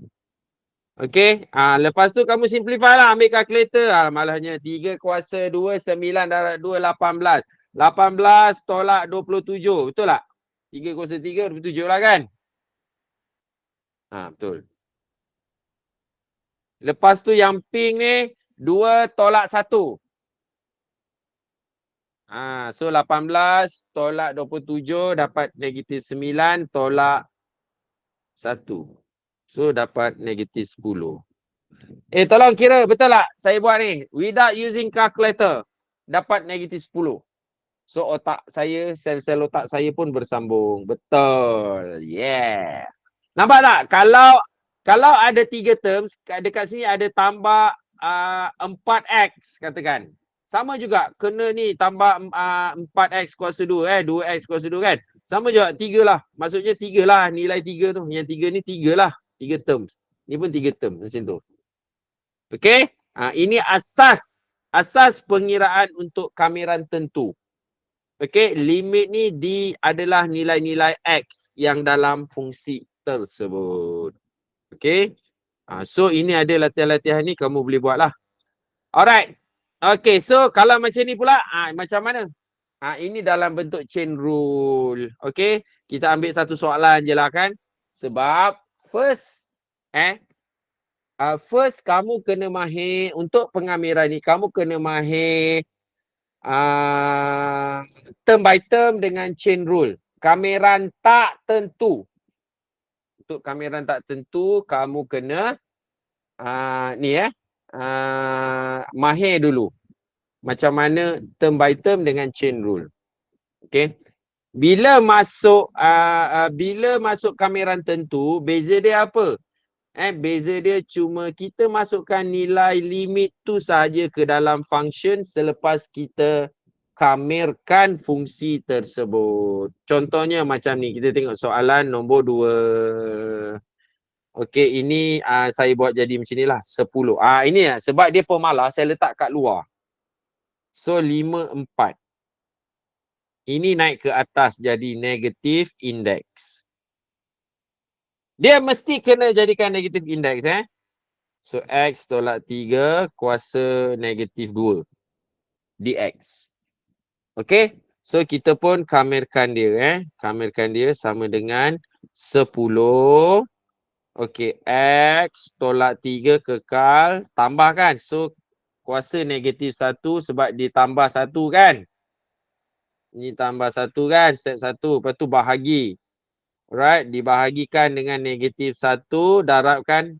Okey. Lepas tu kamu simplify lah. Ambil calculator. Malahnya 3 kuasa 2, 9 darab 2, 18. 18 tolak 27. Betul tak? 3 kuasa 3, 27 lah kan? Betul. Lepas tu yang pink ni 2 tolak 1. So 18 tolak 27 dapat negatif 9 tolak 1. So dapat negatif 10. Tolong kira betul tak saya buat ni? Without using calculator. Dapat negatif 10. So otak saya, sel-sel otak saya pun bersambung. Betul. Yeah. Nampak tak? Kalau ada 3 terms, dekat sini ada tambah 4x katakan. Sama juga, kena ni tambah 4x kuasa 2, 2x kuasa 2 kan. Sama juga, 3 lah. Maksudnya 3 lah, nilai 3 tu. Yang 3 ni 3 lah. 3 terms. Ni pun 3 terms macam tu. Okey? Ini asas pengiraan untuk kamiran tentu. Okey, limit ni adalah nilai-nilai x yang dalam fungsi tersebut. Okey? So ini ada latihan-latihan ni kamu boleh buat lah. Alright. Okey, so kalau macam ni pula, macam mana? Ini dalam bentuk chain rule. Okey, kita ambil satu soalan je lah kan. Sebab first kamu kena mahir untuk pengamiran ni, kamu kena mahir term by term dengan chain rule. Kamiran tak tentu. Untuk kamiran tak tentu, kamu kena mahir dulu. Macam mana term by term dengan chain rule. Okey. Bila masuk kamiran tentu, beza dia apa? Beza dia cuma kita masukkan nilai limit tu saja ke dalam function selepas kita kamirkan fungsi tersebut. Contohnya macam ni, kita tengok soalan nombor 2. Okey, ini saya buat jadi macam ni lah, 10. Ini sebab dia pemalas, saya letak kat luar. So 5, 4. Ini naik ke atas jadi negatif indeks. Dia mesti kena jadikan negatif indeks. So x tolak 3 kuasa negatif 2 dx. Okey. So kita pun kamirkan dia. Kamirkan dia sama dengan 10. Okey, x tolak 3 kekal. Tambahkan. So kuasa negatif 1 sebab ditambah 1 kan. Ini tambah 1 kan. Step 1. Lepas tu bahagi. Alright. Dibahagikan dengan negatif 1. Darabkan.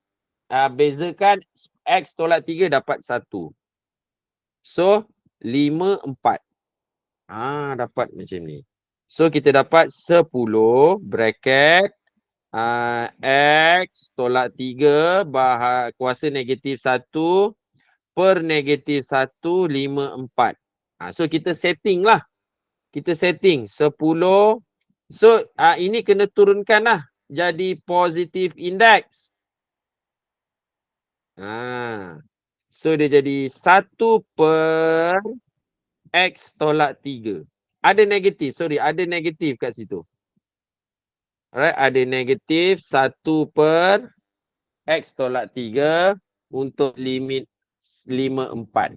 Bezakan x tolak 3 dapat 1. So 5, 4. Dapat macam ni. So kita dapat 10 bracket x tolak 3 kuasa negatif 1 per negatif 1, 5, 4. So kita setting lah. Kita setting 10. So ini kena turunkan lah. Jadi positif indeks. So dia jadi 1 per x tolak 3. Ada negatif, ada negatif kat situ. Alright, ada negatif 1 per x tolak 3 untuk limit 5, 4.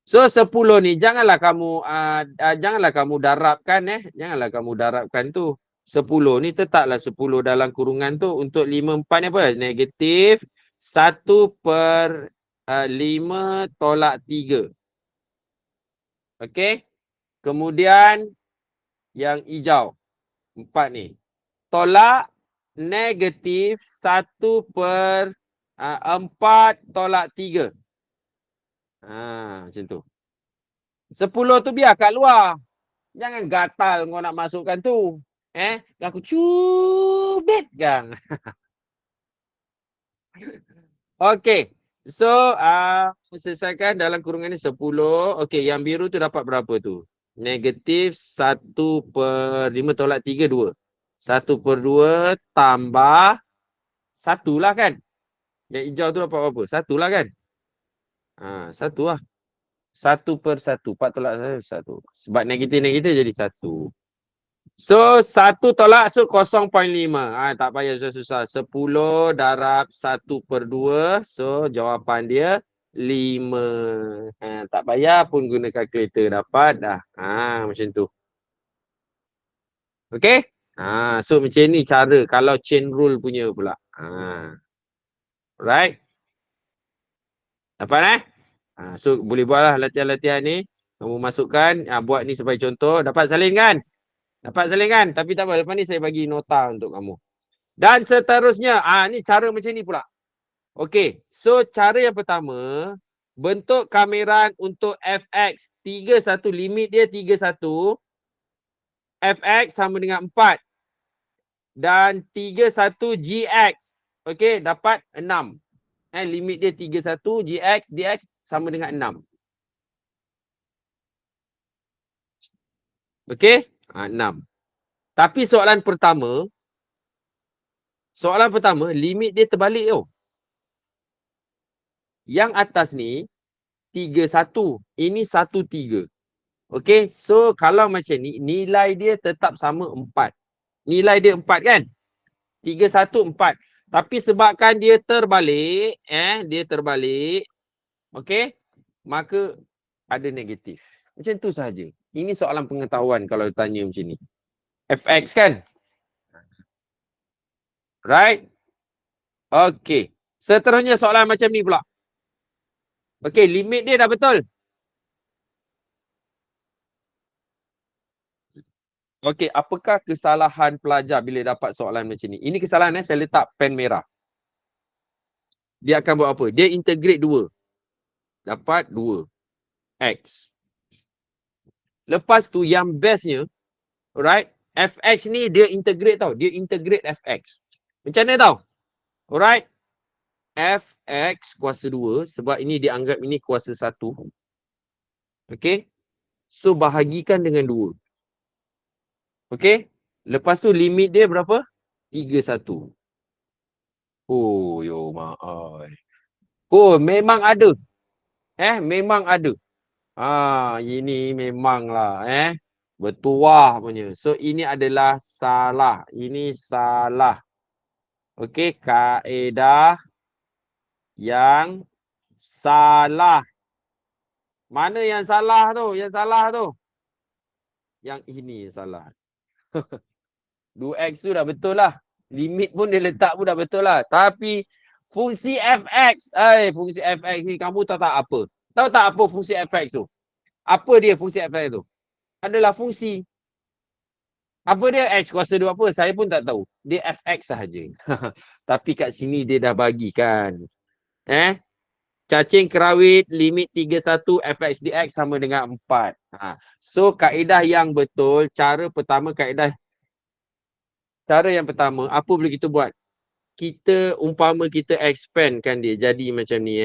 So 10 ni janganlah kamu darabkan Janganlah kamu darabkan tu. 10 ni tetaplah 10 dalam kurungan tu. Untuk 5, 4 ni apa? Negatif 1 per 5 tolak 3. Okey. Kemudian yang hijau. 4 ni. Tolak negatif 1/4 tolak 3. Macam tu. 10 tu biar kat luar. Jangan gatal kau nak masukkan tu. Aku cubit gang. Okey. So, selesaikan dalam kurungan ni 10. Okey, yang biru tu dapat berapa tu? Negatif 1/5 tolak 3, 2. 1/2 tambah 1 lah kan? Yang hijau tu dapat berapa? 1 lah kan? 1 lah. 1/1. 4 tolak 1. Sebab negatif-negatif jadi 1. So, 1 tolak so 0.5. Tak payah susah-susah. 10 darab 1/2. So, jawapan dia 5. Tak payah pun guna kalkulator. Dapat dah. Macam tu. Okay? So, macam ni cara kalau chain rule punya pula. Right? Dapat So, boleh buatlah latihan-latihan ni. Kamu masukkan. Buat ni sebagai contoh. Dapat salin kan? Dapat salin kan? Tapi tak apa. Lepas ni saya bagi nota untuk kamu. Dan seterusnya. Ni cara macam ni pula. Okey. So, cara yang pertama. Bentuk kameran untuk fx. 31. Limit dia 31. Fx sama dengan 4. Dan 31 gx. Okey. Dapat 6. Limit dia 31. Gx. Dx sama dengan 6. Okey. 6. Tapi soalan pertama, limit dia terbalik tau. Yang atas ni 31, ini 13. Okey, so kalau macam ni nilai dia tetap sama 4. Nilai dia 4 kan? 31 4. Tapi sebabkan dia terbalik, dia terbalik. Okey? Maka ada negatif. Macam tu sahaja. Ini soalan pengetahuan kalau tanya macam ni. Fx kan? Right? Okey. Seterusnya soalan macam ni pula. Okey, limit dia dah betul. Okey, apakah kesalahan pelajar bila dapat soalan macam ni? Ini kesalahan saya letak pen merah. Dia akan buat apa? Dia integrate 2. Dapat 2. X. Lepas tu yang bestnya, alright, fx ni dia integrate tau. Dia integrate fx. Macam mana tau? Alright. Fx kuasa 2 sebab ini dianggap ini kuasa 1. Okey. So bahagikan dengan 2. Okey. Lepas tu limit dia berapa? 31. Oh, yo maaf. Oh, memang ada. Memang ada. Ini memanglah bertuah punya. So ini adalah salah. Ini salah. Okey, kaedah yang salah. Mana yang salah tu? Yang salah tu. Yang ini salah. 2x tu dah betul lah. Limit pun dia letak pun dah betul lah. Tapi fungsi fx. Fungsi fx ni kamu tahu tak apa? Tahu tak apa fungsi fx tu? Apa dia fungsi fx tu? Adalah fungsi. Apa dia x kuasa 2 apa? Saya pun tak tahu. Dia fx sahaja. Tapi kat sini dia dah bagikan. Cacing kerawit limit 31 fx dx sama dengan 4. So kaedah yang betul, cara yang pertama, apa boleh kita buat? Kita umpama kita expandkan dia jadi macam ni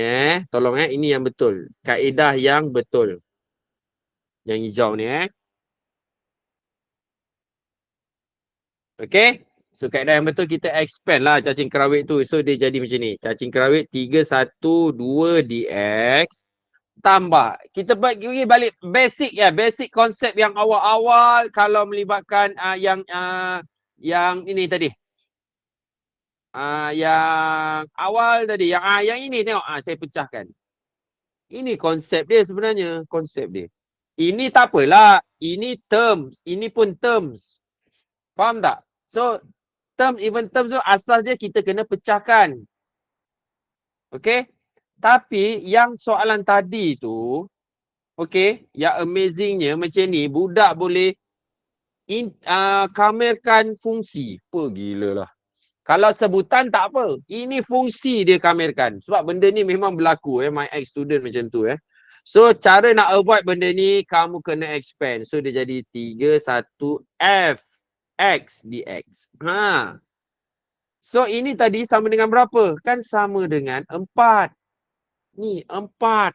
Tolong ini yang betul. Kaedah yang betul. Yang hijau ni Okey. So kaedah yang betul kita expand lah cacing kerawit tu. So dia jadi macam ni. Cacing kerawit 312 dx tambah. Kita pergi balik basic basic konsep yang awal-awal kalau melibatkan yang ini tadi. Yang awal tadi, yang ini tengok saya pecahkan. Ini konsep dia sebenarnya, konsep dia. Ini tak apalah, ini terms, ini pun terms. Faham tak? So terms, even terms tu asas dia kita kena pecahkan. Okey? Tapi yang soalan tadi tu, okey, yang amazingnya macam ni, budak boleh kamerkan fungsi. Apa gila lah. Kalau sebutan tak apa. Ini fungsi dia kamerkan. Sebab benda ni memang berlaku. My ex-student macam tu. So, cara nak avoid benda ni, kamu kena expand. So, dia jadi 3, 1, F, X, dx. So, ini tadi sama dengan berapa? Kan sama dengan 4. Ni, 4.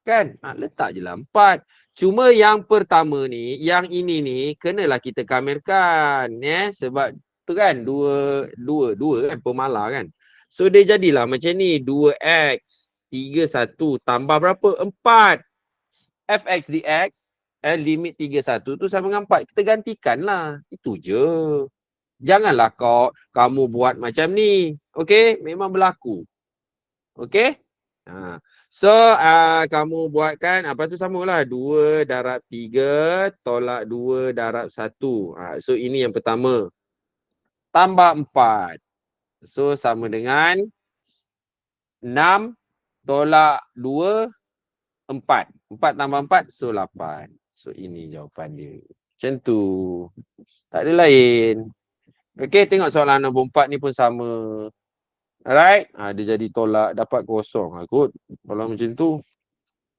Kan? Letak je lah 4. Cuma yang pertama ni, yang ini ni, kenalah kita kamerkan. Sebab tu kan, dua kan, pemalar kan. So, dia jadilah macam ni, 2x, 3, 1, tambah berapa? 4. Fx dx, limit 3, 1 tu sama dengan 4. Kita gantikanlah. Itu je. Janganlah kamu buat macam ni. Okey? Memang berlaku. Okey? So, kamu buatkan, apa tu samalah. 2 darab 3 tolak 2 darab 1. So, ini yang pertama. Tambah 4. So, sama dengan 6 tolak 2, 4. 4 tambah 4, so 8. So, ini jawapan dia. Macam tu. Tak ada lain. Okey, tengok soalan nombor 4 ni pun sama. Alright? Dia jadi tolak, dapat kosong lah kot. Kalau macam tu.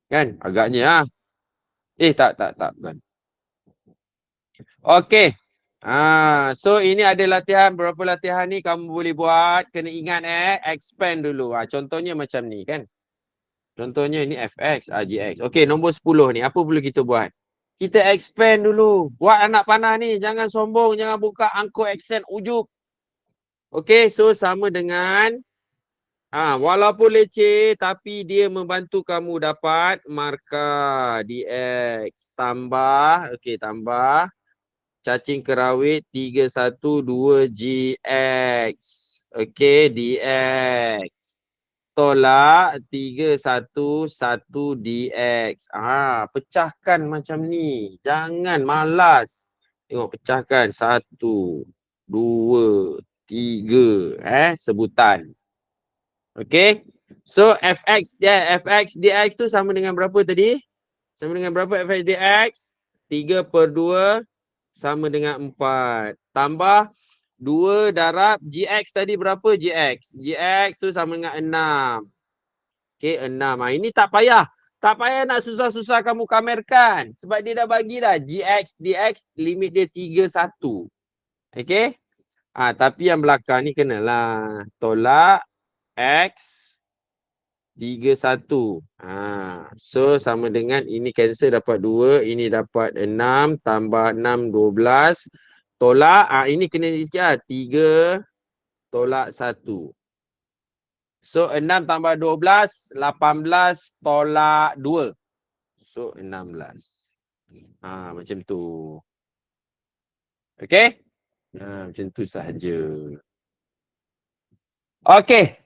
Kan? Agaknya tak. Bukan. Okey. So ini ada latihan. Berapa latihan ni kamu boleh buat. Kena ingat expand dulu. Contohnya macam ni kan. Contohnya ni fx, gx. Okey, nombor 10 ni. Apa perlu kita buat? Kita expand dulu. Buat anak panah ni. Jangan sombong. Jangan buka angkut accent ujub. Okey, so sama dengan walaupun leceh tapi dia membantu kamu dapat markah dx tambah, tambah cacing kerawit 3, 1, 2 gx. Okey, dx tolak 3, 1, 1 dx. Pecahkan macam ni. Jangan malas. Tengok pecahkan 1, 2, 3 sebutan. Okey. So fx dx tu sama dengan berapa tadi? Sama dengan berapa fx dx? 3/2 sama dengan 4. Tambah 2 darab gx tadi berapa gx? Gx tu sama dengan 6. Okey, 6. Ini tak payah. Tak payah nak susah-susah kamu kamerkan. Sebab dia dah bagi dah gx dx limit dia 3, 1. Okey? Tapi yang belakang ni kenalah tolak x 3, 1. So sama dengan ini cancel dapat 2, ini dapat 6 tambah 6 12 tolak ini kena sikit lah 3 tolak 1. So 6 tambah 12 18 tolak 2. So 16. Macam tu. Okey? Macam tu sahaja. Okey.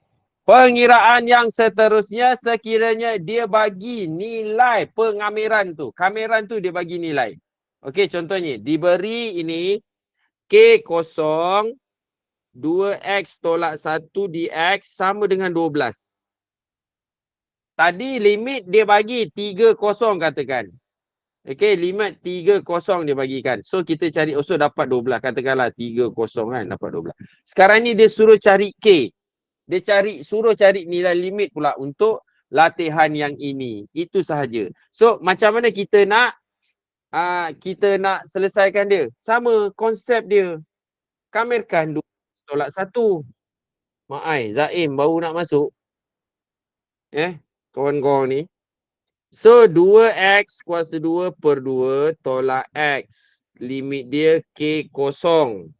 Pengiraan yang seterusnya sekiranya dia bagi nilai pengamiran tu. Kameran tu dia bagi nilai. Okey, contohnya diberi ini K kosong 2x tolak 1 dx sama dengan 12. Tadi limit dia bagi 3 kosong katakan. Okey, limit 3 kosong dia bagikan. So kita cari dapat 12. Katakanlah 3 kosong kan dapat 12. Sekarang ni dia suruh cari K. Dia suruh cari nilai limit pula untuk latihan yang ini. Itu sahaja. So macam mana kita nak selesaikan dia? Sama konsep dia. Kamerkan 2 tolak 1. Mak Zaim baru nak masuk. Kawan-kawan ni. So 2x kuasa 2/2 tolak x. Limit dia K kosong.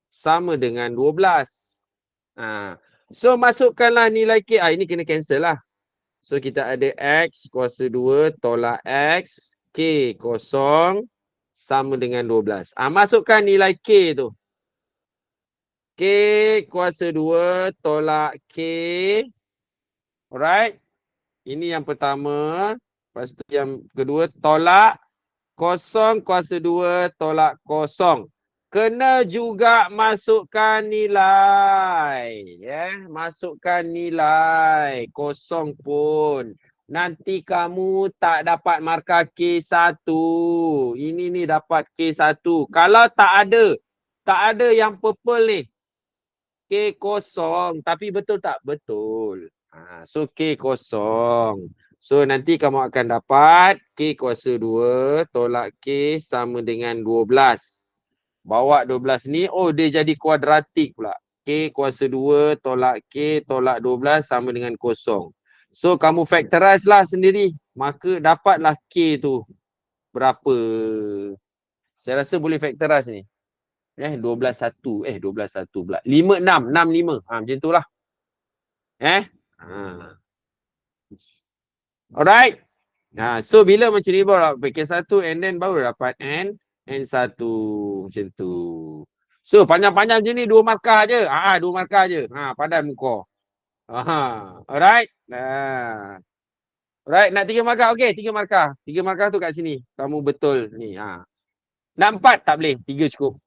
Sama dengan 12. So masukkanlah nilai K. Ini kena cancel lah. So kita ada X kuasa 2 tolak X. K kosong sama dengan 12. Masukkan nilai K tu. K kuasa 2 tolak K. Alright. Ini yang pertama. Lepas tu yang kedua tolak kosong kuasa 2 tolak kosong. kena juga masukkan nilai. Masukkan nilai. Kosong pun. Nanti kamu tak dapat markah K1. Ini ni dapat K1. Kalau tak ada yang purple ni. K kosong. Tapi betul tak? Betul. So K kosong. So nanti kamu akan dapat K kuasa 2 tolak K sama dengan 12. Bawa 12 ni, oh dia jadi kuadratik pula. K kuasa 2 tolak K tolak 12 sama dengan kosong. So kamu factorize lah sendiri. Maka dapatlah K tu berapa. Saya rasa boleh factorize ni. 12 1 pula. 5 6 5. Macam tu lah. Alright. So bila macam ni baru dapat K1 and then baru dapat N1 macam tu. So panjang-panjang je ni 2 markah je. 2 markah je. Padan muka. Alright. Alright, nak 3 markah. Okey, 3 markah. 3 markah tu kat sini. Kamu betul ni. Nak 4 tak boleh. 3 cukup.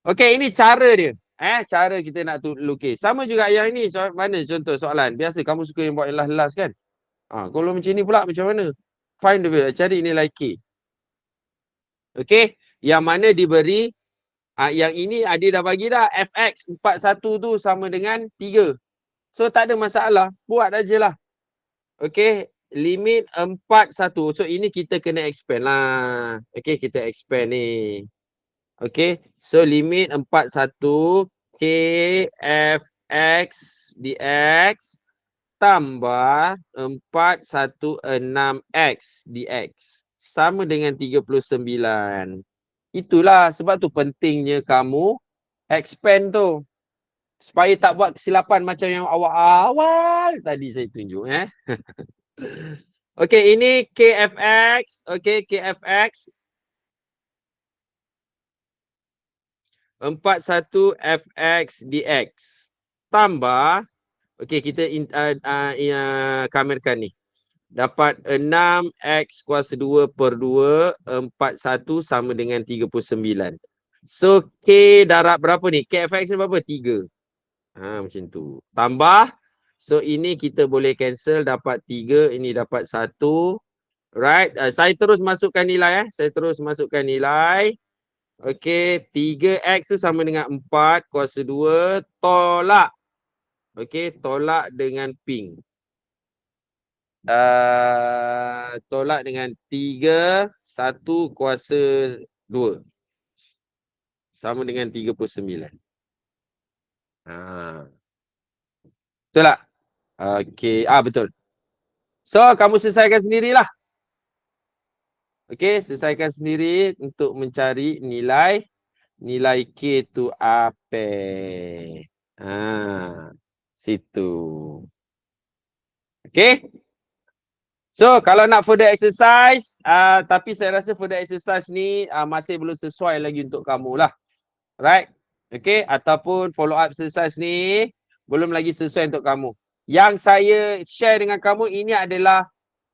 Okey, ini cara dia. Cara kita nak lukis. Sama juga yang ini. Mana contoh soalan? Biasa kamu suka yang buat las-las kan? Kalau macam ni pula macam mana? Find the value. Cari nilai K. Okey. Yang mana diberi. Yang ini dia dah bagi dah. Fx 41 tu sama dengan 3. So tak ada masalah. Buat aja lah. Okey. Limit 41. So ini kita kena expand lah. Okey. Kita expand ni. Okey. So limit 41 K Fx dx tambah 416x dx sama dengan 39. Itulah sebab tu pentingnya kamu expand tu. Supaya tak buat kesilapan macam yang awal-awal tadi saya tunjuk. Okey, ini KFX. Okey, KFX 41 Fx dx tambah, okey kita kamerkan ni. Dapat 6x kuasa 2 per 2, 41 sama dengan 39. So K darab berapa ni? KFX ni berapa? 3. Macam tu. Tambah, so ini kita boleh cancel, dapat 3, ini dapat 1. Right, saya terus masukkan nilai. Saya terus masukkan nilai. Okey, 3x tu sama dengan 4 kuasa 2 tolak. Okey, tolak dengan pink. Tolak dengan 3, 1 kuasa 2. Sama dengan 39. Betul tak? Okey, betul. So, kamu selesaikan sendirilah. Okey, selesaikan sendiri untuk mencari nilai K tu apa. Situ. Okey. So, kalau nak further exercise, tapi saya rasa further exercise ni masih belum sesuai lagi untuk kamu lah. Right? Okey, ataupun follow up exercise ni belum lagi sesuai untuk kamu. Yang saya share dengan kamu ini adalah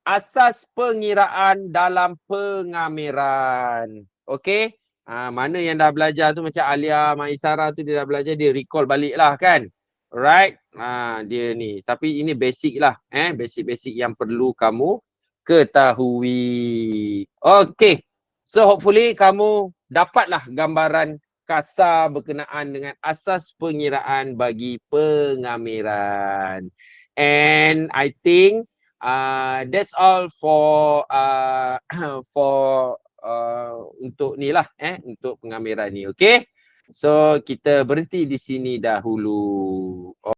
asas pengiraan dalam pengameran. Okey? Mana yang dah belajar tu macam Alia, Maisara tu dia dah belajar, dia recall balik lah kan. Alright? Dia ni. Tapi ini basic lah. Basic-basic yang perlu kamu ketahui. Okey. So hopefully kamu dapatlah gambaran kasar berkenaan dengan asas pengiraan bagi pengameran. And I think that's all for untuk ni lah untuk pengameran ni. Okay, so kita berhenti di sini dahulu.